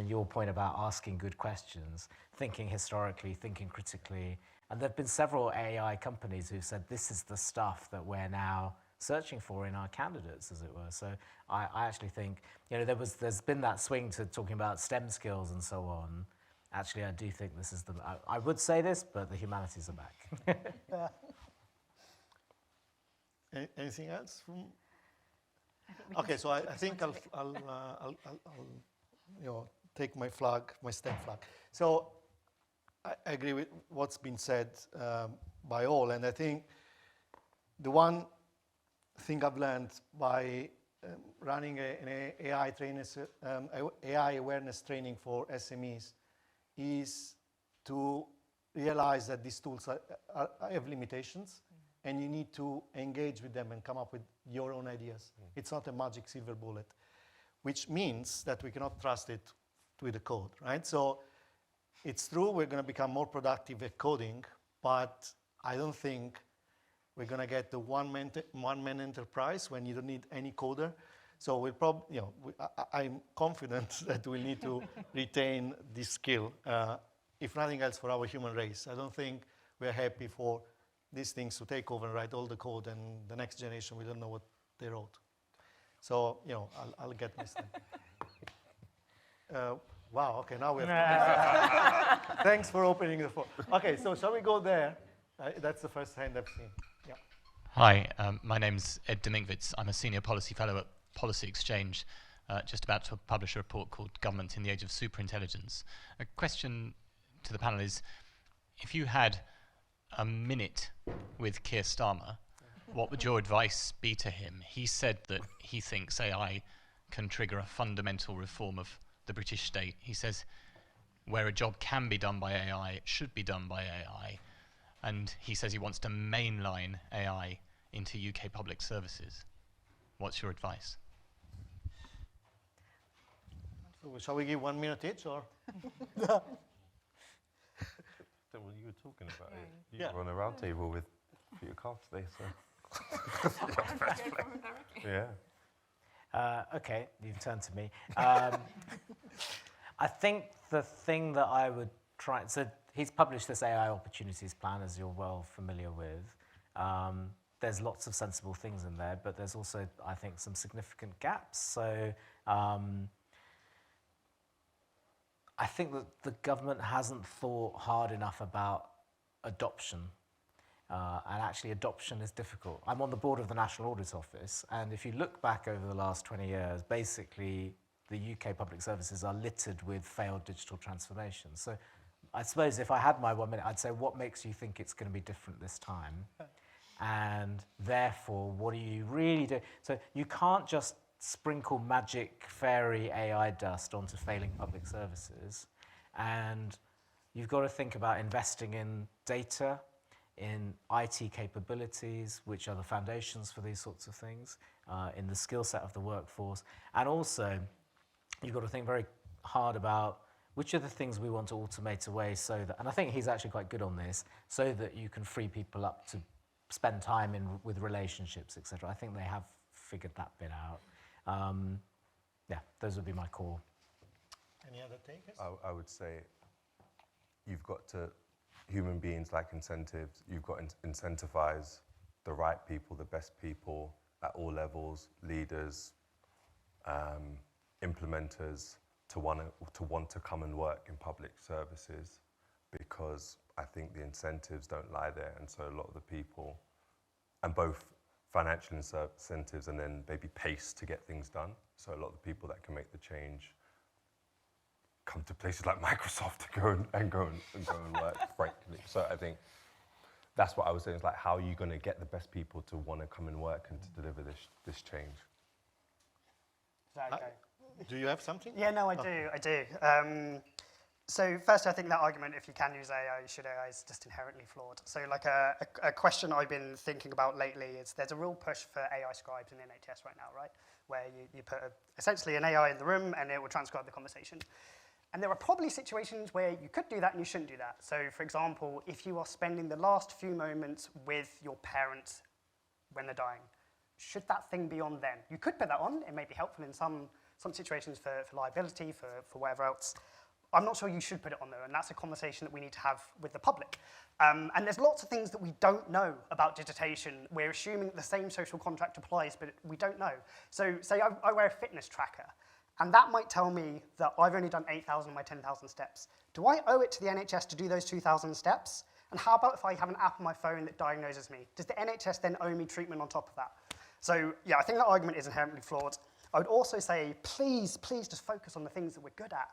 your point about asking good questions, thinking historically, thinking critically, and there have been several AI companies who've said this is the stuff that we're now searching for in our candidates, as it were. So I actually think, there's been that swing to talking about STEM skills and so on. Actually, I do think this is I would say this, but the humanities are back. Anything else? Okay, so I think I'll take my STEM flag. So I agree with what's been said by all, and I think the one thing I've learned by running an AI awareness training for SMEs is to realize that these tools have limitations, and you need to engage with them and come up with your own ideas. It's not a magic silver bullet, which means that we cannot trust it with the code, right? So it's true we're going to become more productive at coding, but I don't think We're going to get the one-man enterprise when you don't need any coder. So we'll probably, I'm confident that we'll need to retain this skill, if nothing else, for our human race. I don't think we're happy for these things to take over and write all the code, and the next generation, we don't know what they wrote. So, I'll get my step. Wow, okay, now we have to Thanks for opening the floor. Okay, so shall we go there? That's the first hand I've seen. Yeah. Hi, my name's Ed Dominguez. I'm a senior policy fellow at Policy Exchange, just about to publish a report called Government in the Age of Superintelligence. A question to the panel is, if you had a minute with Keir Starmer, what would your advice be to him? He said that he thinks AI can trigger a fundamental reform of the British state. He says where a job can be done by AI, it should be done by AI. And he says he wants to mainline AI into UK public services. What's your advice? So shall we give 1 minute each, or? What you were talking about it. You were on a round table with Peter Carr today, so. Yeah. Okay, you've turned to me. I think the thing that I would try, so he's published this AI opportunities plan, as you're well familiar with. There's lots of sensible things in there, but there's also, I think, some significant gaps. So I think that the government hasn't thought hard enough about adoption. And actually, adoption is difficult. I'm on the board of the National Audit Office, and if you look back over the last 20 years, basically, the UK public services are littered with failed digital transformations. So I suppose if I had my 1 minute, I'd say, what makes you think it's going to be different this time? And therefore, what do you really do? So you can't just sprinkle magic fairy AI dust onto failing public services. And you've got to think about investing in data, in IT capabilities, which are the foundations for these sorts of things, in the skill set of the workforce. And also, you've got to think very hard about which are the things we want to automate away so that, and I think he's actually quite good on this, so that you can free people up to spend time with relationships, etc. I think they have figured that bit out. Yeah, those would be my core. Any other takers? I would say you've got to, human beings like incentives, you've got to incentivize the right people, the best people at all levels, leaders, implementers, to want to come and work in public services, because I think the incentives don't lie there, and so a lot of the people, and both financial incentives and then maybe pace to get things done. So a lot of the people that can make the change come to places like Microsoft to go and work, frankly. So I think that's what I was saying, is like, how are you going to get the best people to want to come and work and to deliver this change? Is that okay? Do you have something? Yeah, no, I do. So first, I think that argument, if you can use AI, you should AI, is just inherently flawed. So like a question I've been thinking about lately is there's a real push for AI scribes in the NHS right now, right? Where you put essentially an AI in the room and it will transcribe the conversation. And there are probably situations where you could do that and you shouldn't do that. So for example, if you are spending the last few moments with your parents when they're dying, should that thing be on then? You could put that on. It may be helpful in some situations for liability, for whatever else. I'm not sure you should put it on there, and that's a conversation that we need to have with the public. And there's lots of things that we don't know about digitation. We're assuming the same social contract applies, but we don't know. So say I wear a fitness tracker, and that might tell me that I've only done 8,000 of my 10,000 steps. Do I owe it to the NHS to do those 2,000 steps? And how about if I have an app on my phone that diagnoses me? Does the NHS then owe me treatment on top of that? So yeah, I think that argument is inherently flawed. I would also say, please just focus on the things that we're good at.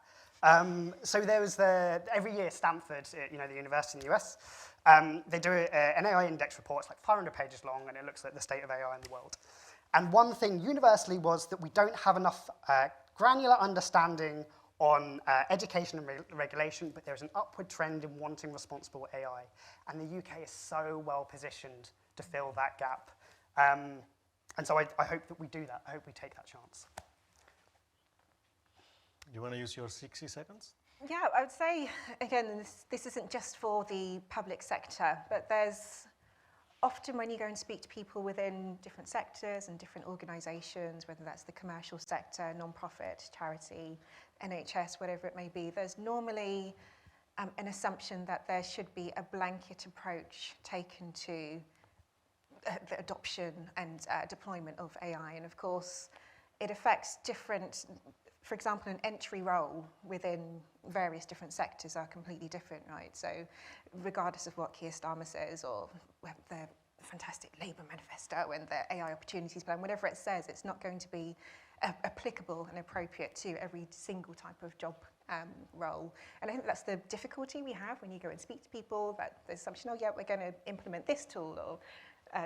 So there was every year Stanford, the university in the US, they do an AI index report. It's like 500 pages long, and it looks at the state of AI in the world. And one thing universally was that we don't have enough granular understanding on education and regulation, but there's an upward trend in wanting responsible AI. And the UK is so well positioned to fill that gap. And so I hope that we do that. I hope we take that chance. You want to use your 60 seconds? Yeah, I would say, again, this isn't just for the public sector, but there's often when you go and speak to people within different sectors and different organisations, whether that's the commercial sector, non-profit, charity, NHS, whatever it may be, there's normally an assumption that there should be a blanket approach taken to the adoption and deployment of AI. And of course, it affects different, for example, an entry role within various different sectors are completely different, right? So regardless of what Keir Starmer says or the fantastic Labour manifesto and the AI opportunities plan, whatever it says, it's not going to be applicable and appropriate to every single type of job role. And I think that's the difficulty we have when you go and speak to people, that the assumption, oh yeah, we're going to implement this tool, or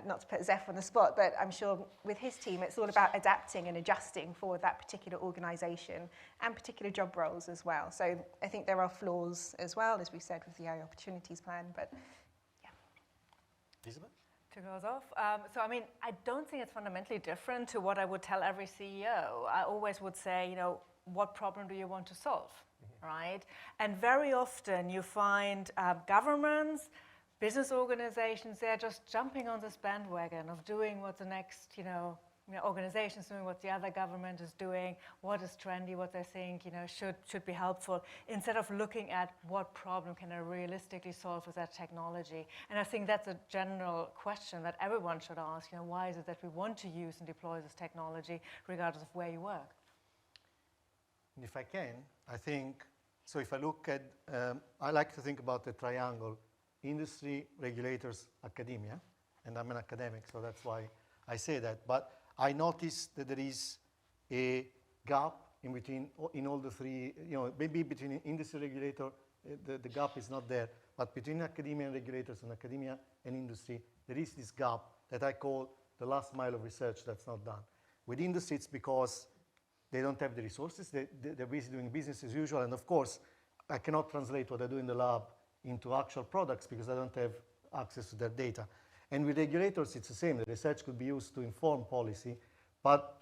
not to put Zeph on the spot, but I'm sure with his team, it's all about adapting and adjusting for that particular organisation and particular job roles as well. So I think there are flaws as well, as we said, with the AI opportunities plan, but yeah. Elisabeth? To close off, so I mean, I don't think it's fundamentally different to what I would tell every CEO. I always would say, you know, what problem do you want to solve, right? And very often you find governments, business organizations, they're just jumping on this bandwagon of doing what the next, organization's doing, what the other government is doing, what is trendy, what they think, should be helpful, instead of looking at what problem can I realistically solve with that technology. And I think that's a general question that everyone should ask, why is it that we want to use and deploy this technology regardless of where you work? And if I can, I think, so if I look at, I like to think about the triangle: industry, regulators, academia, and I'm an academic, so that's why I say that. But I noticed that there is a gap in between, in all the three, maybe between industry regulator, the gap is not there, but between academia and regulators and academia and industry, there is this gap that I call the last mile of research that's not done. With industry, it's because they don't have the resources, they're busy doing business as usual, and of course, I cannot translate what I do in the lab into actual products because I don't have access to their data. And with regulators, it's the same. The research could be used to inform policy. But,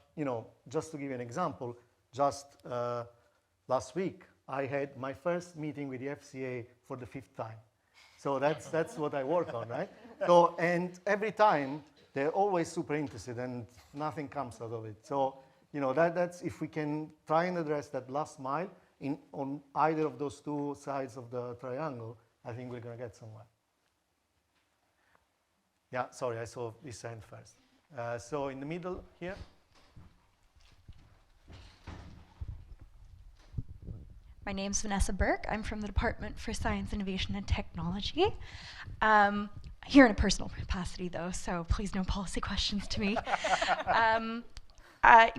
just to give you an example, just last week, I had my first meeting with the FCA for the 5th time. So that's what I work on, right? So, and every time, they're always super interested and nothing comes out of it. So, that's, if we can try and address that last mile on either of those two sides of the triangle, I think we're going to get somewhere. Yeah, sorry, I saw this hand first. So in the middle here. My name's Nessa Burke. I'm from the Department for Science, Innovation and Technology. Here in a personal capacity, though, so please no policy questions to me.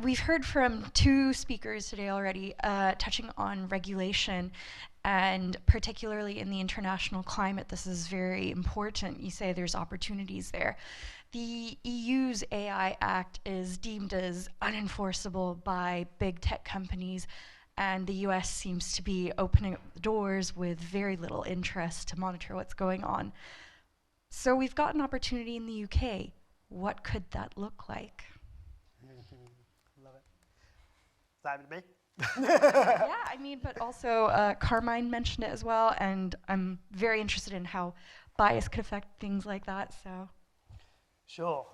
We've heard from 2 speakers today already touching on regulation, and particularly in the international climate, this is very important. You say there's opportunities there. The EU's AI Act is deemed as unenforceable by big tech companies, and the US seems to be opening up the doors with very little interest to monitor what's going on. So we've got an opportunity in the UK. What could that look like? Love it. Is that me? Yeah, I mean, but also Carmine mentioned it as well, and I'm very interested in how bias could affect things like that, so. Sure.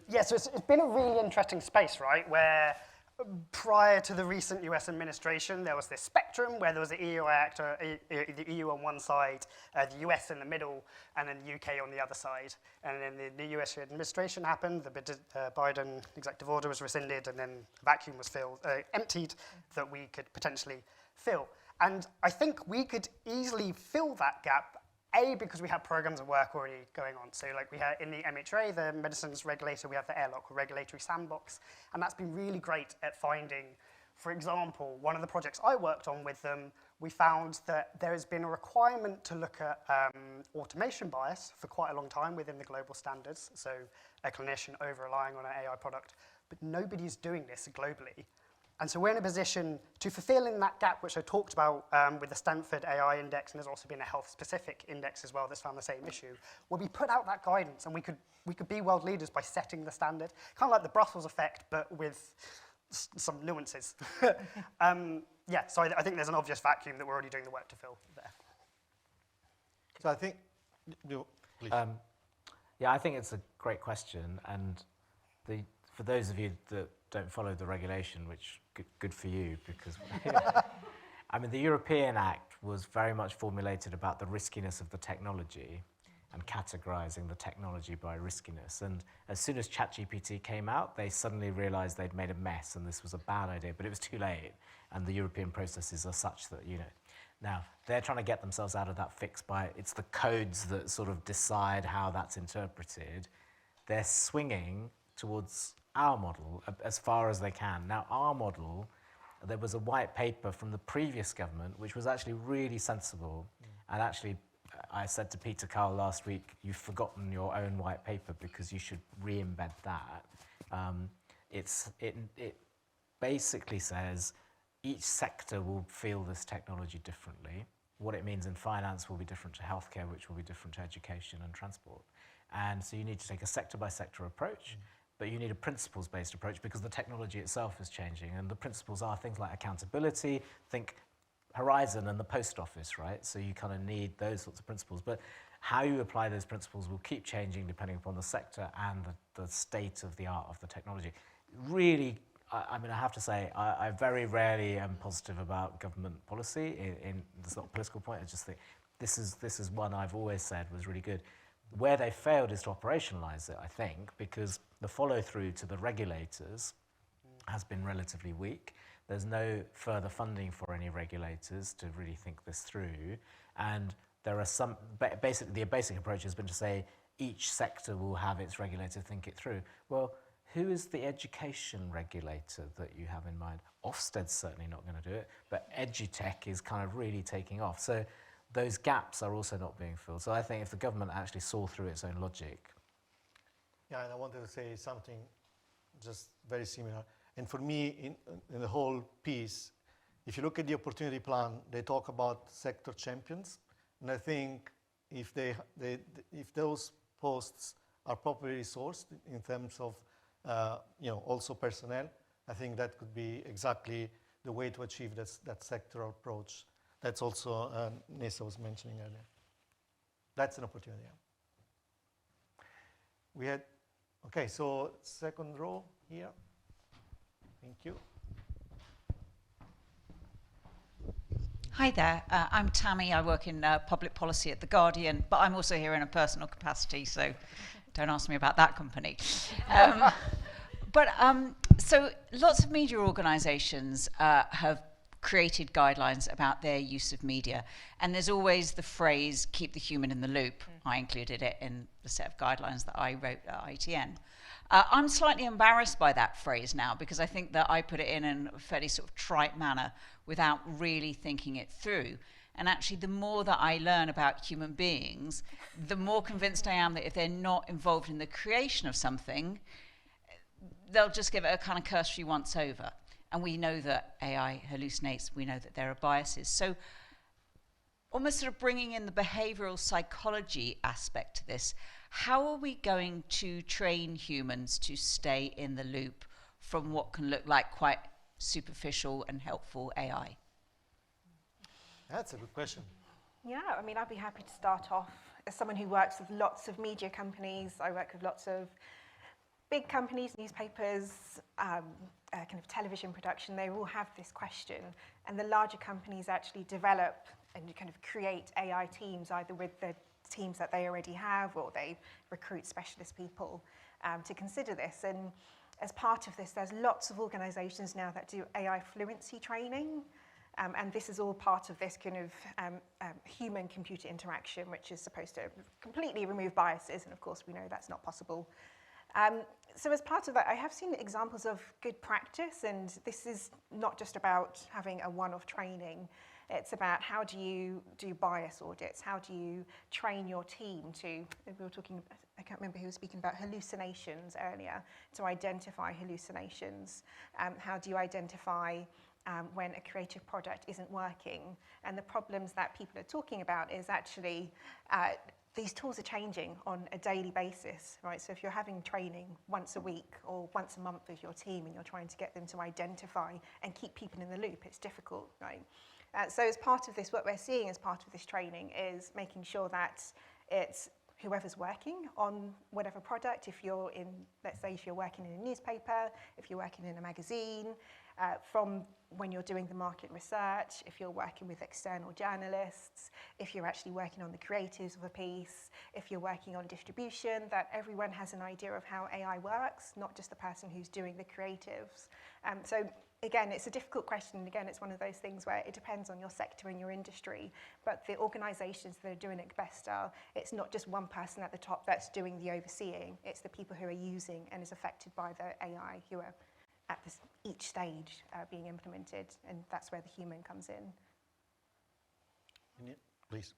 Yeah, so it's been a really interesting space, right, where prior to the recent US administration, there was this spectrum where there was the EU Act, the EU on one side, the US in the middle, and then the UK on the other side. And then the US administration happened, the Biden executive order was rescinded, and then a vacuum was emptied that we could potentially fill. And I think we could easily fill that gap, because we have programs of work already going on. So like we have in the MHRA, the medicines regulator, we have the airlock, regulatory sandbox. And that's been really great at finding, for example, one of the projects I worked on with them, we found that there has been a requirement to look at automation bias for quite a long time within the global standards. So a clinician over-relying on an AI product, but nobody's doing this globally. And so we're in a position to fulfill in that gap, which I talked about with the Stanford AI Index, and there's also been a health-specific index as well that's found the same issue, where we put out that guidance, and we could be world leaders by setting the standard, kind of like the Brussels effect, but with some nuances. Yeah, so I think there's an obvious vacuum that we're already doing the work to fill there. So I think, please. Yeah, I think it's a great question, and for those of you that don't follow the regulation, which good for you, because I mean the European Act was very much formulated about the riskiness of the technology and categorizing the technology by riskiness. And as soon as ChatGPT came out, they suddenly realized they'd made a mess and this was a bad idea, but it was too late. And the European processes are such that, now they're trying to get themselves out of that fix by, it's the codes that sort of decide how that's interpreted. They're swinging towards our model as far as they can. Now, our model, there was a white paper from the previous government, which was actually really sensible. And actually, I said to Peter Carl last week, you've forgotten your own white paper because you should re-embed that. It basically says each sector will feel this technology differently. What it means in finance will be different to healthcare, which will be different to education and transport. And so you need to take a sector-by-sector approach, but you need a principles-based approach because the technology itself is changing. And the principles are things like accountability, think Horizon and the post office, right? So you kind of need those sorts of principles. But how you apply those principles will keep changing depending upon the sector and the state of the art of the technology. Really, I mean, I have to say, I very rarely am positive about government policy. It's not a political point. I just think this is one I've always said was really good. Where they failed is to operationalize it, I think, because the follow-through to the regulators has been relatively weak. There's no further funding for any regulators to really think this through. And there are some, basically the basic approach has been to say each sector will have its regulator think it through. Well, who is the education regulator that you have in mind? Ofsted's certainly not going to do it, but edutech is kind of really taking off. So those gaps are also not being filled. So I think if the government actually saw through its own logic. Yeah, and I wanted to say something just very similar. And for me, in the whole piece, if you look at the opportunity plan, they talk about sector champions. And I think if those posts are properly resourced in terms of also personnel, I think that could be exactly the way to achieve that sectoral approach. That's also Nessa was mentioning earlier. That's an opportunity. We had, okay, so second row here. Thank you. Hi there, I'm Tammy. I work in public policy at The Guardian, but I'm also here in a personal capacity, so don't ask me about that company. So lots of media organisations have created guidelines about their use of media, and there's always the phrase, keep the human in the loop. I included it in the set of guidelines that I wrote at ITN. I'm slightly embarrassed by that phrase now because I think that I put it in a fairly sort of trite manner without really thinking it through. And actually, the more that I learn about human beings, the more convinced I am that if they're not involved in the creation of something, they'll just give it a kind of cursory once over. And we know that AI hallucinates. We know that there are biases. So almost sort of bringing in the behavioral psychology aspect to this, how are we going to train humans to stay in the loop from what can look like quite superficial and helpful AI? That's a good question. Yeah, I mean, I'd be happy to start off. As someone who works with lots of media companies, I work with lots of big companies, newspapers, kind of television production, they all have this question. And the larger companies actually develop and kind of create AI teams, either with the teams that they already have or they recruit specialist people to consider this. And as part of this, there's lots of organizations now that do AI fluency training. And this is all part of this kind of human-computer interaction, which is supposed to completely remove biases. And of course, we know that's not possible. So as part of that, I have seen examples of good practice. And this is not just about having a one-off training. It's about how do you do bias audits? How do you train your team to, we were talking, I can't remember who was speaking about hallucinations earlier, to identify hallucinations. How do you identify when a creative product isn't working? And the problems that people are talking about is actually these tools are changing on a daily basis, right? So if you're having training once a week or once a month with your team and you're trying to get them to identify and keep people in the loop, it's difficult, right? So as part of this, what we're seeing as part of this training is making sure that it's whoever's working on whatever product. If you're in, let's say, if you're working in a newspaper, if you're working in a magazine, from when you're doing the market research, if you're working with external journalists, if you're actually working on the creatives of a piece, if you're working on distribution, that everyone has an idea of how AI works, not just the person who's doing the creatives. So again, it's a difficult question. Again, it's one of those things where it depends on your sector and your industry, but the organisations that are doing it best are, it's not just one person at the top that's doing the overseeing, it's the people who are using and is affected by the AI who are at each stage being implemented, and that's where the human comes in. Please.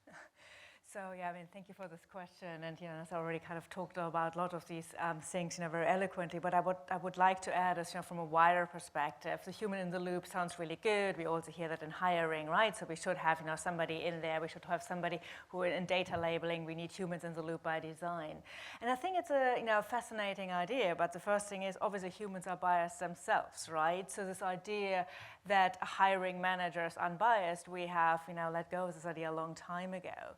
So yeah, I mean, thank you for this question. And Nessa already kind of talked about a lot of these things, very eloquently. But I would like to add is, from a wider perspective, the human in the loop sounds really good. We also hear that in hiring, right? So we should have, somebody in there. We should have somebody who, in data labeling, we need humans in the loop by design. And I think it's a, fascinating idea. But the first thing is, obviously, humans are biased themselves, right? So this idea that a hiring manager is unbiased, we have, let go of this idea a long time ago.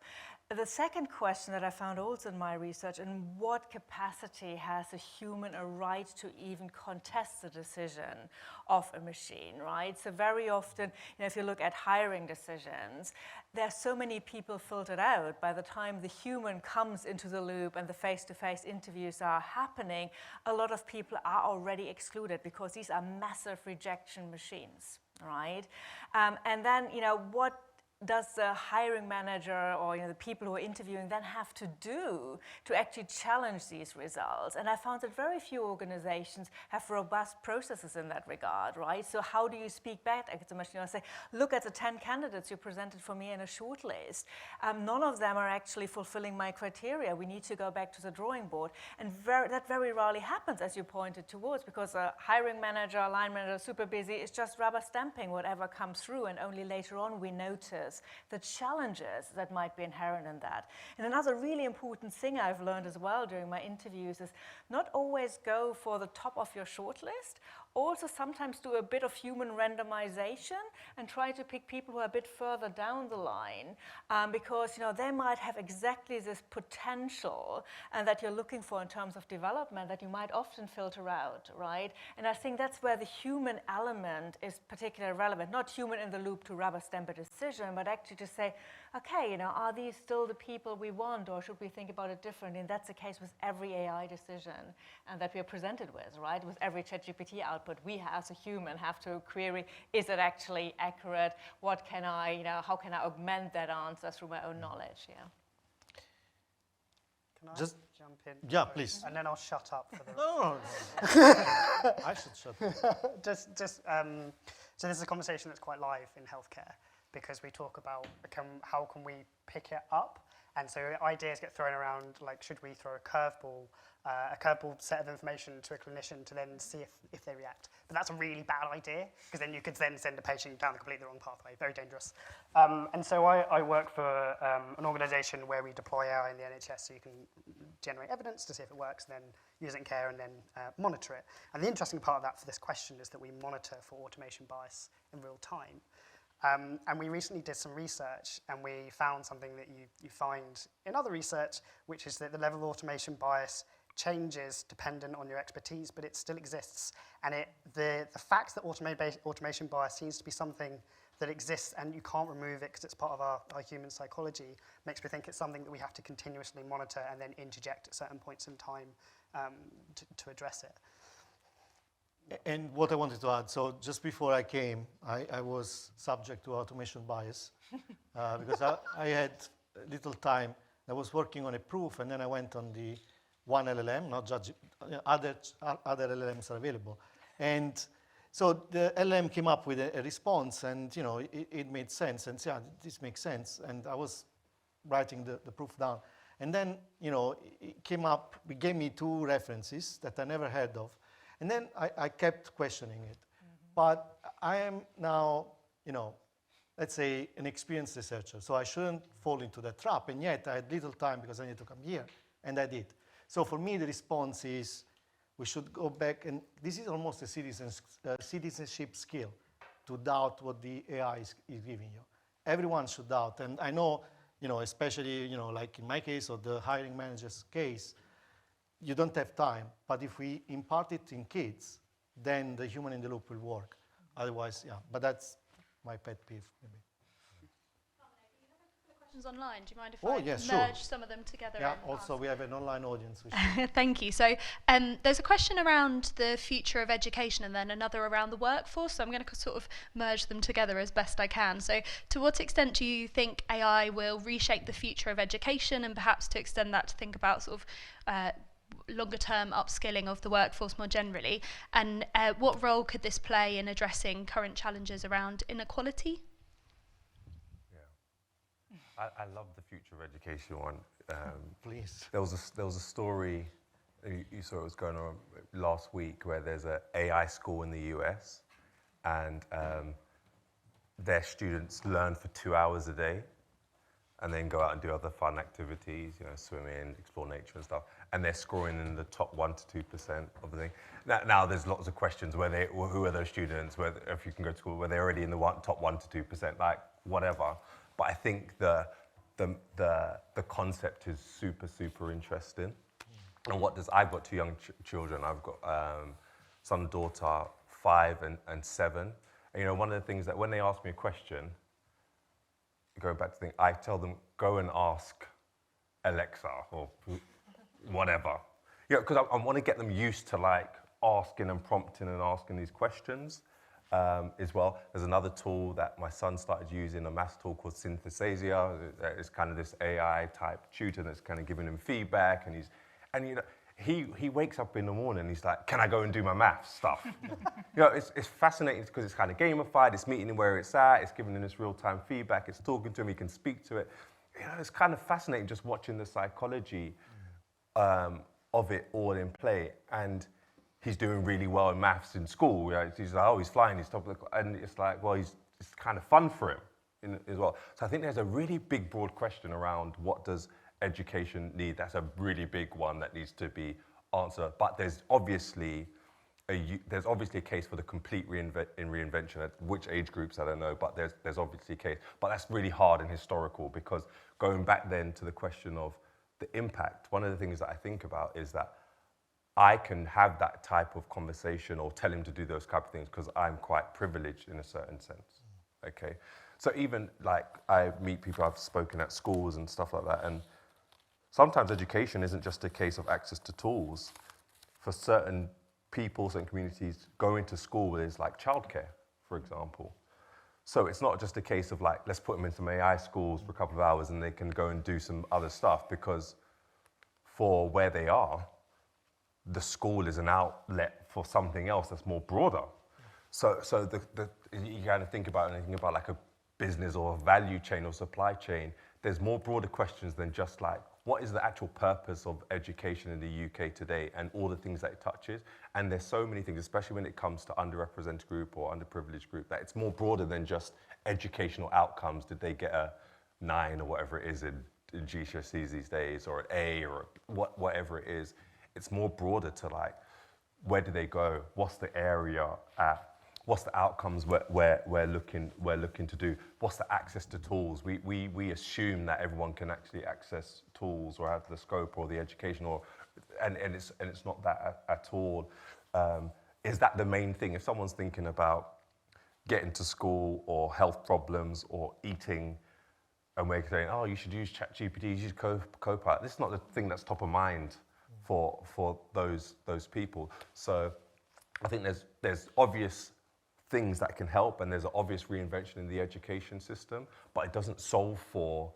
The second question that I found also in my research, in what capacity has a human a right to even contest the decision of a machine, right? So very often, if you look at hiring decisions, there's so many people filtered out. By the time the human comes into the loop and the face-to-face interviews are happening, a lot of people are already excluded because these are massive rejection machines, right? And then, what does the hiring manager or the people who are interviewing then have to do to actually challenge these results? And I found that very few organizations have robust processes in that regard, right? So how do you speak back at the machine? I say, look at the 10 candidates you presented for me in a shortlist. None of them are actually fulfilling my criteria. We need to go back to the drawing board. And that very rarely happens, as you pointed towards, because a hiring manager, a line manager, super busy, is just rubber stamping whatever comes through, and only later on we notice the challenges that might be inherent in that. And another really important thing I've learned as well during my interviews is not always go for the top of your shortlist. Also sometimes do a bit of human randomization and try to pick people who are a bit further down the line because they might have exactly this potential and that you're looking for in terms of development that you might often filter out, right? And I think that's where the human element is particularly relevant. Not human in the loop to rubber stamp a decision, but actually to say, okay, are these still the people we want, or should we think about it differently? And that's the case with every AI decision that we are presented with, right? With every ChatGPT output, we as a human have to query, is it actually accurate? What can I, how can I augment that answer through my own knowledge? Yeah. Can I Just jump in? Yeah, please. And then I'll shut up for the No. I should shut up. So this is a conversation that's quite live in healthcare, because we talk about how can we pick it up, and so ideas get thrown around like, should we throw a curveball set of information to a clinician to then see if they react? But that's a really bad idea, because then you could then send a patient down the completely wrong pathway, very dangerous. And so I work for an organisation where we deploy AI in the NHS, so you can generate evidence to see if it works, and then use it in care, and then monitor it. And the interesting part of that for this question is that we monitor for automation bias in real time. And we recently did some research, and we found something that you find in other research, which is that the level of automation bias changes dependent on your expertise, but it still exists. And the fact that automation bias seems to be something that exists and you can't remove it because it's part of our human psychology makes me think it's something that we have to continuously monitor and then interject at certain points in time to address it. And what I wanted to add, so just before I came, I was subject to automation bias because I had little time. I was working on a proof, and then I went on the one LLM, not judge, other LLMs are available. And so the LLM came up with a response, and it made sense, and yeah, this makes sense. And I was writing the proof down. And then, it came up, it gave me 2 references that I never heard of. And then I kept questioning it. Mm-hmm. But I am now, let's say, an experienced researcher, so I shouldn't fall into that trap. And yet I had little time because I need to come here, and I did. So for me, the response is we should go back, and this is almost a citizenship skill, to doubt what the AI is giving you. Everyone should doubt. And I know especially, like in my case or the hiring manager's case, you don't have time. But if we impart it in kids, then the human in the loop will work. Otherwise, yeah. But that's my pet peeve, maybe. Questions online. Do you mind if Oh, I yes, merge sure. some of them together? Yeah, and also ask? we have an online audience. Thank you. So there's a question around the future of education and then another around the workforce. So I'm going to sort of merge them together as best I can. So to what extent do you think AI will reshape the future of education, and perhaps to extend that to think about sort of longer term upskilling of the workforce more generally? And what role could this play in addressing current challenges around inequality? I love the future of education one. Please. There was a story, you saw it was going on last week, where there's an AI school in the US, and their students learn for 2 hours a day, and then go out and do other fun activities, swimming, explore nature and stuff, and they're scoring in the top 1 to 2% of the thing. Now there's lots of questions, who are those students, if you can go to school, were they already in the top 1 to 2%, like whatever. But I think the concept is super, super interesting. And I've got 2 young children. I've got son and daughter, 5 and 7. And one of the things that when they ask me a question, going back to the thing, I tell them, go and ask Alexa or whatever. Because I want to get them used to like asking and prompting and asking these questions. As well. There's another tool that my son started using, a maths tool called Synthesasia. It's kind of this AI type tutor that's kind of giving him feedback, and he wakes up in the morning and he's like, can I go and do my maths stuff? It's fascinating because it's kind of gamified, it's meeting him where it's at, it's giving him this real-time feedback, it's talking to him, he can speak to it. It's kind of fascinating just watching the psychology of it all in play. And he's doing really well in maths in school. He's like, he's flying, he's top of the... And it's like, well, it's kind of fun for him as well. So I think there's a really big, broad question around what does education need. That's a really big one that needs to be answered. But there's obviously a case for the complete reinvention. At which age groups, I don't know, but there's obviously a case. But that's really hard and historical, because going back then to the question of the impact, one of the things that I think about is that I can have that type of conversation or tell him to do those type of things because I'm quite privileged in a certain sense, okay? So even like I meet people, I've spoken at schools and stuff like that, and sometimes education isn't just a case of access to tools. For certain people, certain communities, going to school is like childcare, for example. So it's not just a case of like, let's put them in some AI schools for a couple of hours and they can go and do some other stuff, because for where they are, the school is an outlet for something else that's more broader. So you kind of think about anything about like a business or a value chain or supply chain. There's more broader questions than just like, what is the actual purpose of education in the UK today and all the things that it touches? And there's so many things, especially when it comes to underrepresented group or underprivileged group, that it's more broader than just educational outcomes. Did they get a 9 or whatever it is in GCSEs these days, or an A, or whatever it is? It's more broader to like, where do they go? What's the area at? What's the outcomes we're looking to do? What's the access to tools? We assume that everyone can actually access tools or have the scope or the education, and it's not that at all. Is that the main thing? If someone's thinking about getting to school or health problems or eating, and we're saying, oh, you should use ChatGPT, you should use Copilot, this is not the thing that's top of mind for those people. So I think there's obvious things that can help, and there's an obvious reinvention in the education system, but it doesn't solve for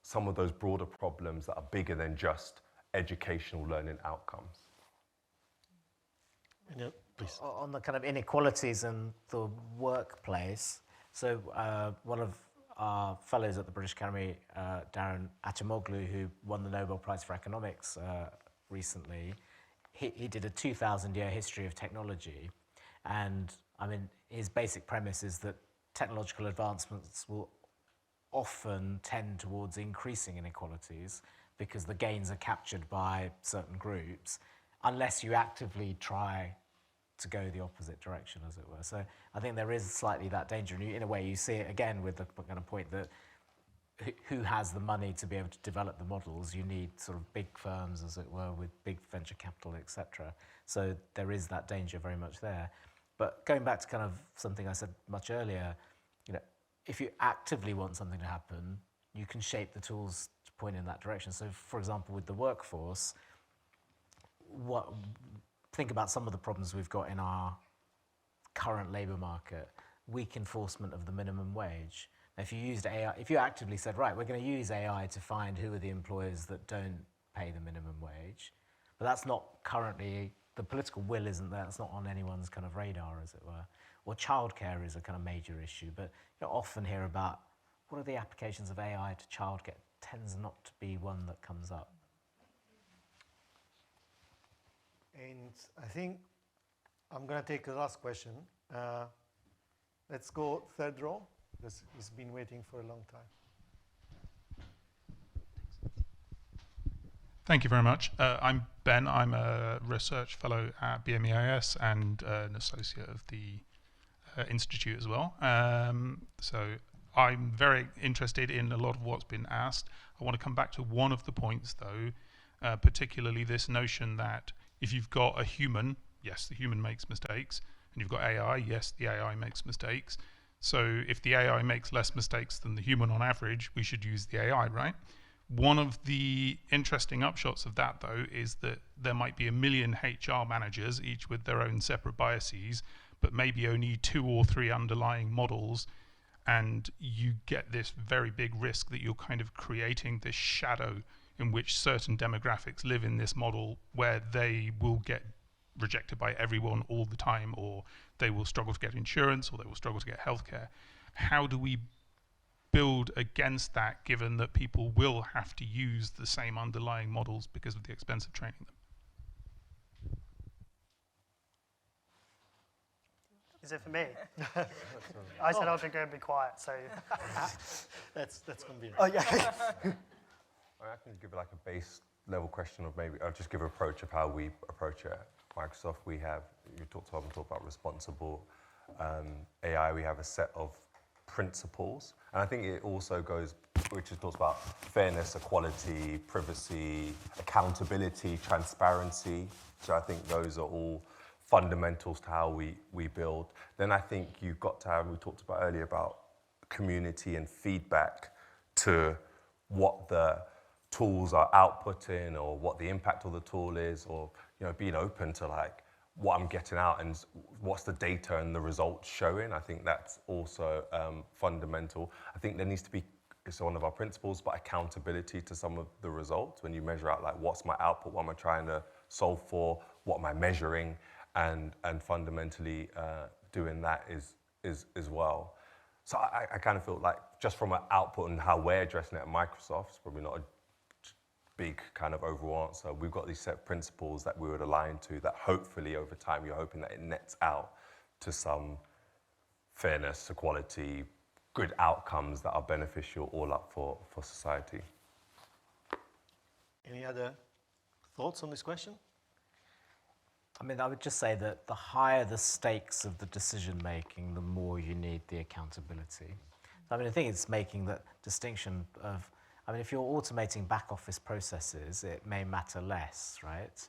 some of those broader problems that are bigger than just educational learning outcomes. Yeah, please. On the kind of inequalities in the workplace, so one of our fellows at the British Academy, Darren Acemoglu, who won the Nobel Prize for Economics recently, he did a 2,000-year history of technology, and I mean, his basic premise is that technological advancements will often tend towards increasing inequalities because the gains are captured by certain groups, unless you actively try to go the opposite direction, as it were. So I think there is slightly that danger, and in a way you see it again with the kind of point that who has the money to be able to develop the models. You need sort of big firms, as it were, with big venture capital, etc. So there is that danger very much there. But going back to kind of something I said much earlier, if you actively want something to happen, you can shape the tools to point in that direction. So, for example, with the workforce, think about some of the problems we've got in our current labour market. Weak enforcement of the minimum wage. Now, if you used AI, if you actively said, right, we're going to use AI to find who are the employers that don't pay the minimum wage, but that's not currently, the political will isn't there, it's not on anyone's kind of radar, as it were. Or childcare is a kind of major issue, but you often hear about what are the applications of AI to childcare. Tends not to be one that comes up. And I think I'm going to take the last question. Let's go third row, because he's been waiting for a long time. Thank you very much. I'm Ben. I'm a research fellow at BMEIS and an associate of the Institute as well. So I'm very interested in a lot of what's been asked. I want to come back to one of the points, though, particularly this notion that if you've got a human, yes, the human makes mistakes, and you've got AI, yes, the AI makes mistakes. So if the AI makes less mistakes than the human on average, we should use the AI, right? One of the interesting upshots of that, though, is that there might be 1 million HR managers, each with their own separate biases, but maybe only 2 or 3 underlying models, and you get this very big risk that you're kind of creating this shadow in which certain demographics live in this model where they will get rejected by everyone all the time, or they will struggle to get insurance, or they will struggle to get healthcare. How do we build against that, given that people will have to use the same underlying models because of the expense of training them? Is it for me? I said I was going to be quiet, so... That's convenient. Oh, yeah. I can give like a base level question of maybe, I'll just give an approach of how we approach it. At Microsoft, you talked about responsible AI, we have a set of principles. And I think it also goes, which talks about fairness, equality, privacy, accountability, transparency. So I think those are all fundamentals to how we build. Then I think you've got to have, we talked about earlier about community and feedback to what the tools are outputting or what the impact of the tool is, or being open to like what I'm getting out and what's the data and the results showing. I think that's also fundamental. I think there needs to be, it's one of our principles, but accountability to some of the results. When you measure out like what's my output, what am I trying to solve for, what am I measuring, and fundamentally doing that is as well. So I kind of feel like just from an output and how we're addressing it at Microsoft, it's probably not a big kind of overall answer. We've got these set principles that we would align to that hopefully over time you're hoping that it nets out to some fairness, equality, good outcomes that are beneficial all up for society. Any other thoughts on this question? I mean, I would just say that the higher the stakes of the decision making, the more you need the accountability. I mean, I think it's making that distinction of, I mean, if you're automating back office processes, it may matter less, right?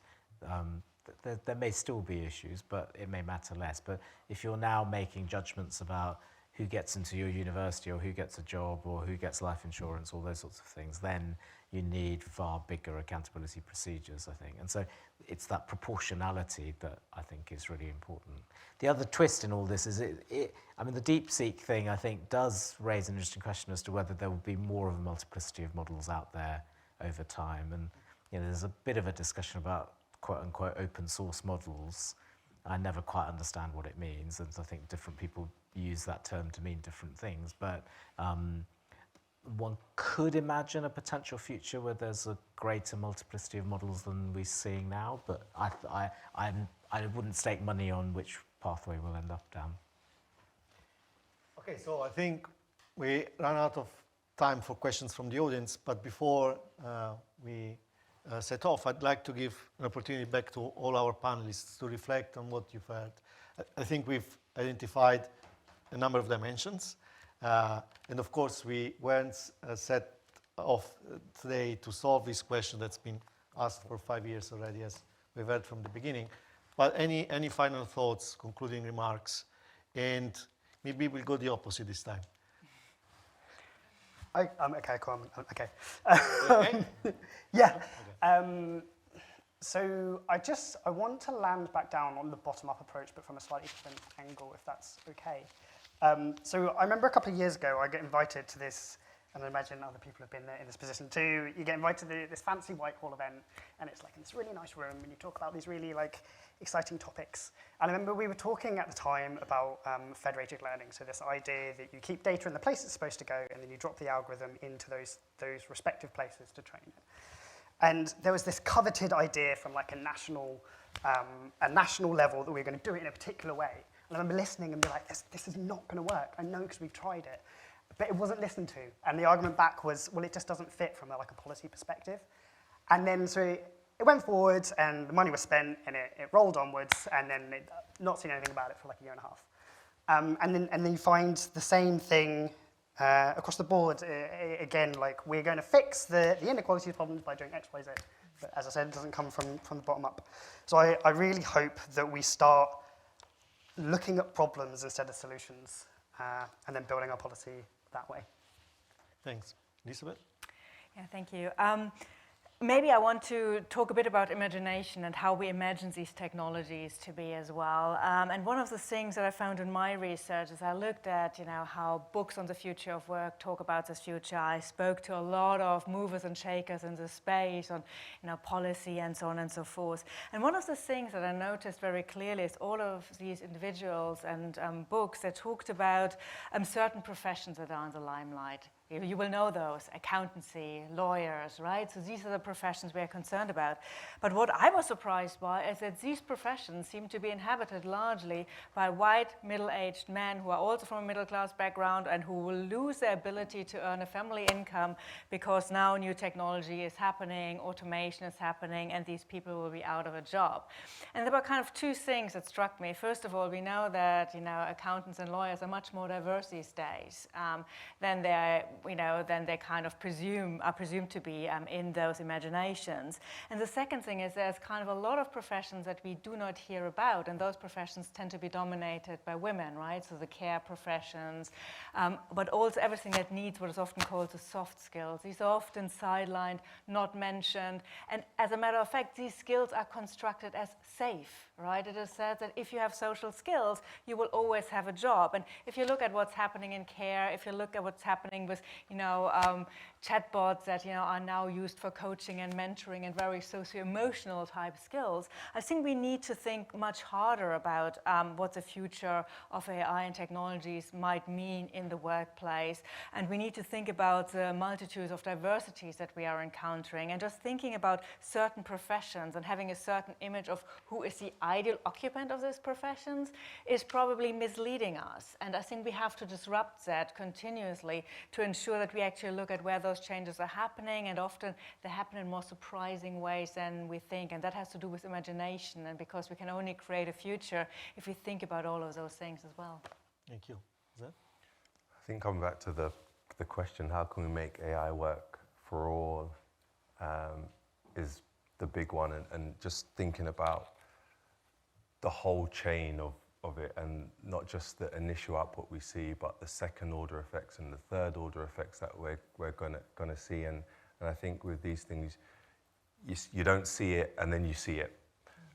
There may still be issues, but it may matter less. But if you're now making judgments about who gets into your university or who gets a job or who gets life insurance, all those sorts of things, then you need far bigger accountability procedures, I think. And so it's that proportionality that I think is really important. The other twist in all this is, I mean, the DeepSeek thing, I think, does raise an interesting question as to whether there will be more of a multiplicity of models out there over time. And there's a bit of a discussion about quote-unquote open source models. I never quite understand what it means, and I think different people use that term to mean different things. But one could imagine a potential future where there's a greater multiplicity of models than we're seeing now, but I wouldn't stake money on which pathway we'll end up down. Okay, so I think we ran out of time for questions from the audience, but before we set off, I'd like to give an opportunity back to all our panelists to reflect on what you've heard. I think we've identified a number of dimensions. And of course, we weren't set off today to solve this question that's been asked for 5 years already, as we've heard from the beginning. But any final thoughts, concluding remarks? And maybe we'll go the opposite this time. Okay, cool. Okay. Okay? Yeah. So I want to land back down on the bottom-up approach, but from a slightly different angle, if that's okay. So I remember a couple of years ago, I get invited to this, and I imagine other people have been in this position too. You get invited to this fancy Whitehall event, and it's like in this really nice room, and you talk about these really exciting topics. And I remember we were talking at the time about federated learning, so this idea that you keep data in the place it's supposed to go, and then you drop the algorithm into those respective places to train it. And there was this coveted idea from like a national level that we were going to do it in a particular way. And I remember listening and be like, this is not going to work. I know because we've tried it. But it wasn't listened to. And the argument back was, well, it just doesn't fit from a policy perspective. And then so it went forward, and the money was spent, and it rolled onwards, and then not seen anything about it for like a year and a half. And then you find the same thing across the board. Again, like we're going to fix the inequalities problems by doing X, Y, Z. But as I said, it doesn't come from the bottom up. So I really hope that we start looking at problems instead of solutions, and then building our policy that way. Thanks. Elisabeth? Yeah, thank you. Maybe I want to talk a bit about imagination and how we imagine these technologies to be as well. And one of the things that I found in my research is I looked at, how books on the future of work talk about this future. I spoke to a lot of movers and shakers in the space on, policy and so on and so forth. And one of the things that I noticed very clearly is all of these individuals and books that talked about certain professions that are in the limelight. You will know those, accountancy, lawyers, right? So these are the professions we are concerned about. But what I was surprised by is that these professions seem to be inhabited largely by white, middle-aged men who are also from a middle-class background and who will lose their ability to earn a family income because now new technology is happening, automation is happening, and these people will be out of a job. And there were kind of two things that struck me. First of all, we know that, accountants and lawyers are much more diverse these days than they kind of are presumed to be in those imaginations. And the second thing is there's kind of a lot of professions that we do not hear about, and those professions tend to be dominated by women, right? So the care professions, but also everything that needs what is often called the soft skills. These are often sidelined, not mentioned, and as a matter of fact, these skills are constructed as safe, right? It is said that if you have social skills, you will always have a job. And if you look at what's happening in care, if you look at what's happening with chatbots that are now used for coaching and mentoring and very socio-emotional type skills, I think we need to think much harder about what the future of AI and technologies might mean in the workplace. And we need to think about the multitudes of diversities that we are encountering, and just thinking about certain professions and having a certain image of who is the ideal occupant of these professions is probably misleading us. And I think we have to disrupt that continuously to ensure that we actually look at where those changes are happening, and often they happen in more surprising ways than we think, and that has to do with imagination, and because we can only create a future if we think about all of those things as well. Thank you. Is that? I think coming back to the question, how can we make AI work for all, is the big one, and just thinking about the whole chain of it, and not just the initial output we see, but the second order effects and the third order effects that we're gonna see. And I think with these things, you don't see it and then you see it.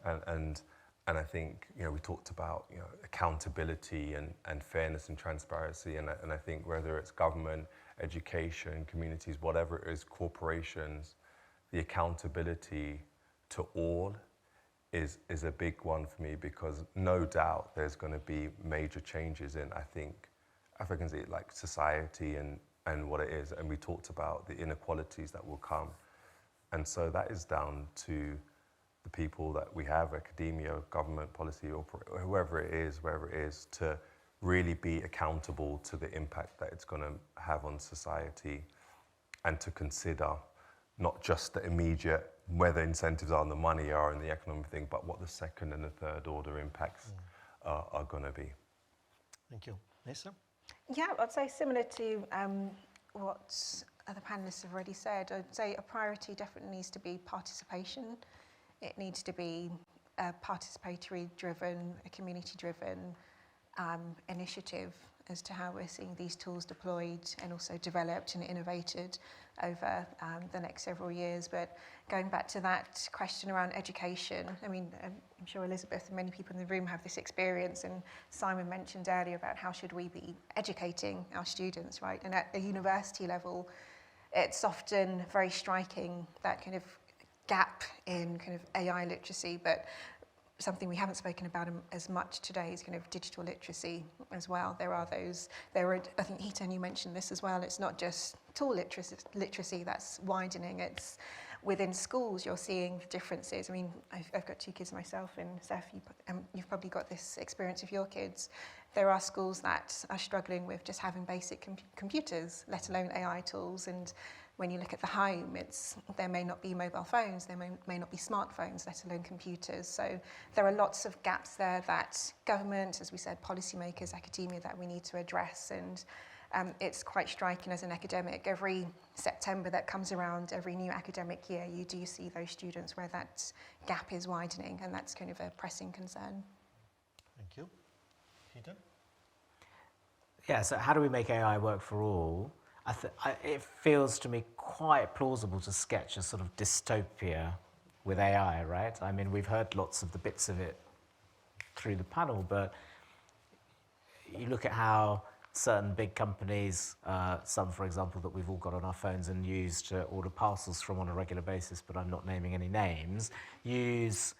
And I think we talked about accountability and fairness and transparency, and I think whether it's government, education, communities, whatever it is, corporations, the accountability to all is a big one for me, because no doubt there's going to be major changes in, I think, Africans, like society and what it is. And we talked about the inequalities that will come. And so that is down to the people that we have, academia, government, policy, or wherever it is, to really be accountable to the impact that it's going to have on society, and to consider not just the immediate, where the incentives are and the money are and the economic thing, but what the second and the third order impacts are going to be. Thank you. Nessa? Yeah, I'd say similar to what other panellists have already said. I'd say a priority definitely needs to be participation. It needs to be a participatory driven, a community driven initiative as to how we're seeing these tools deployed and also developed and innovated over the next several years. But going back to that question around education, I mean, I'm sure Elisabeth and many people in the room have this experience, and Simon mentioned earlier about how should we be educating our students, right? And at a university level, it's often very striking, that kind of gap in kind of AI literacy, but something we haven't spoken about as much today is kind of digital literacy as well. I think Hetan, you mentioned this as well, it's not just tool literacy that's widening, it's within schools you're seeing the differences. I mean, I've got 2 kids myself, and Seth, you've probably got this experience of your kids. There are schools that are struggling with just having basic computers, let alone AI tools, and when you look at the home, there may not be mobile phones, there may not be smartphones, let alone computers. So there are lots of gaps there that government, as we said, policymakers, academia, that we need to address. And it's quite striking as an academic. Every September that comes around, every new academic year, you do see those students where that gap is widening, and that's kind of a pressing concern. Thank you. Hetan? Yeah, so how do we make AI work for all? It feels to me quite plausible to sketch a sort of dystopia with AI, right? I mean, we've heard lots of the bits of it through the panel, but you look at how certain big companies, some, for example, that we've all got on our phones and use to order parcels from on a regular basis, but I'm not naming any names, use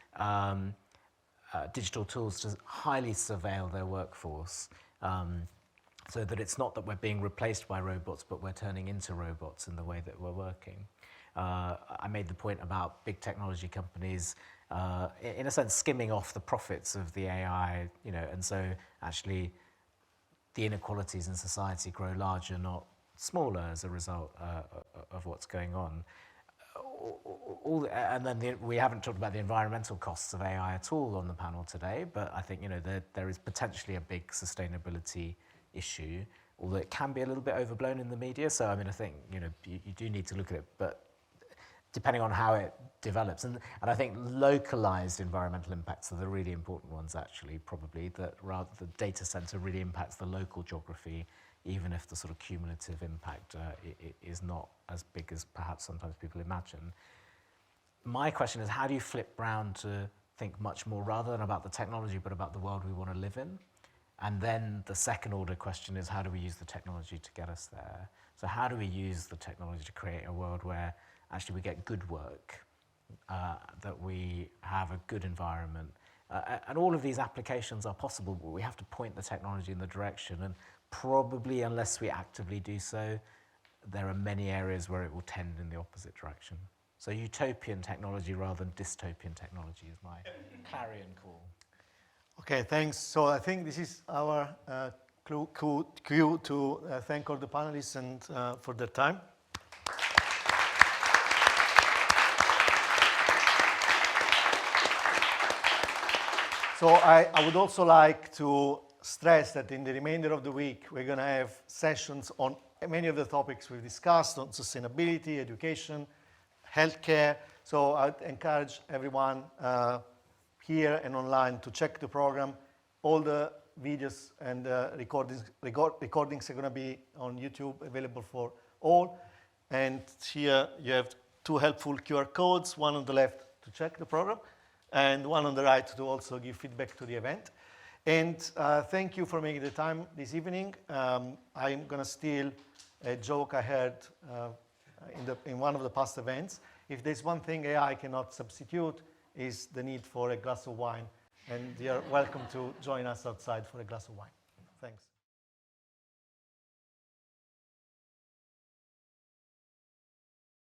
digital tools to highly surveil their workforce. So that it's not that we're being replaced by robots, but we're turning into robots in the way that we're working. I made the point about big technology companies, in a sense, skimming off the profits of the AI, and so actually the inequalities in society grow larger, not smaller, as a result of what's going on. And then we haven't talked about the environmental costs of AI at all on the panel today, but I think there is potentially a big sustainability issue, although it can be a little bit overblown in the media. So I mean, I think you do need to look at it, but depending on how it develops, and I think localized environmental impacts are the really important ones, actually, probably, that rather the data center really impacts the local geography, even if the sort of cumulative impact is not as big as perhaps sometimes people imagine. My question is, how do you flip round to think much more, rather than about the technology, but about the world we want to live in? And then the second order question is, how do we use the technology to get us there? So how do we use the technology to create a world where actually we get good work, that we have a good environment? And all of these applications are possible, but we have to point the technology in the direction. And probably, unless we actively do so, there are many areas where it will tend in the opposite direction. So utopian technology rather than dystopian technology is my clarion call. Okay, thanks. So I think this is our cue to thank all the panelists and for their time. So I would also like to stress that in the remainder of the week, we're going to have sessions on many of the topics we've discussed, on sustainability, education, healthcare. So I'd encourage everyone here and online to check the program. All the videos and recordings are going to be on YouTube, available for all. And here you have 2 helpful QR codes, one on the left to check the program, and one on the right to also give feedback to the event. And thank you for making the time this evening. I'm going to steal a joke I heard in one of the past events. If there's one thing AI cannot substitute, is the need for a glass of wine. And you're welcome to join us outside for a glass of wine. Thanks.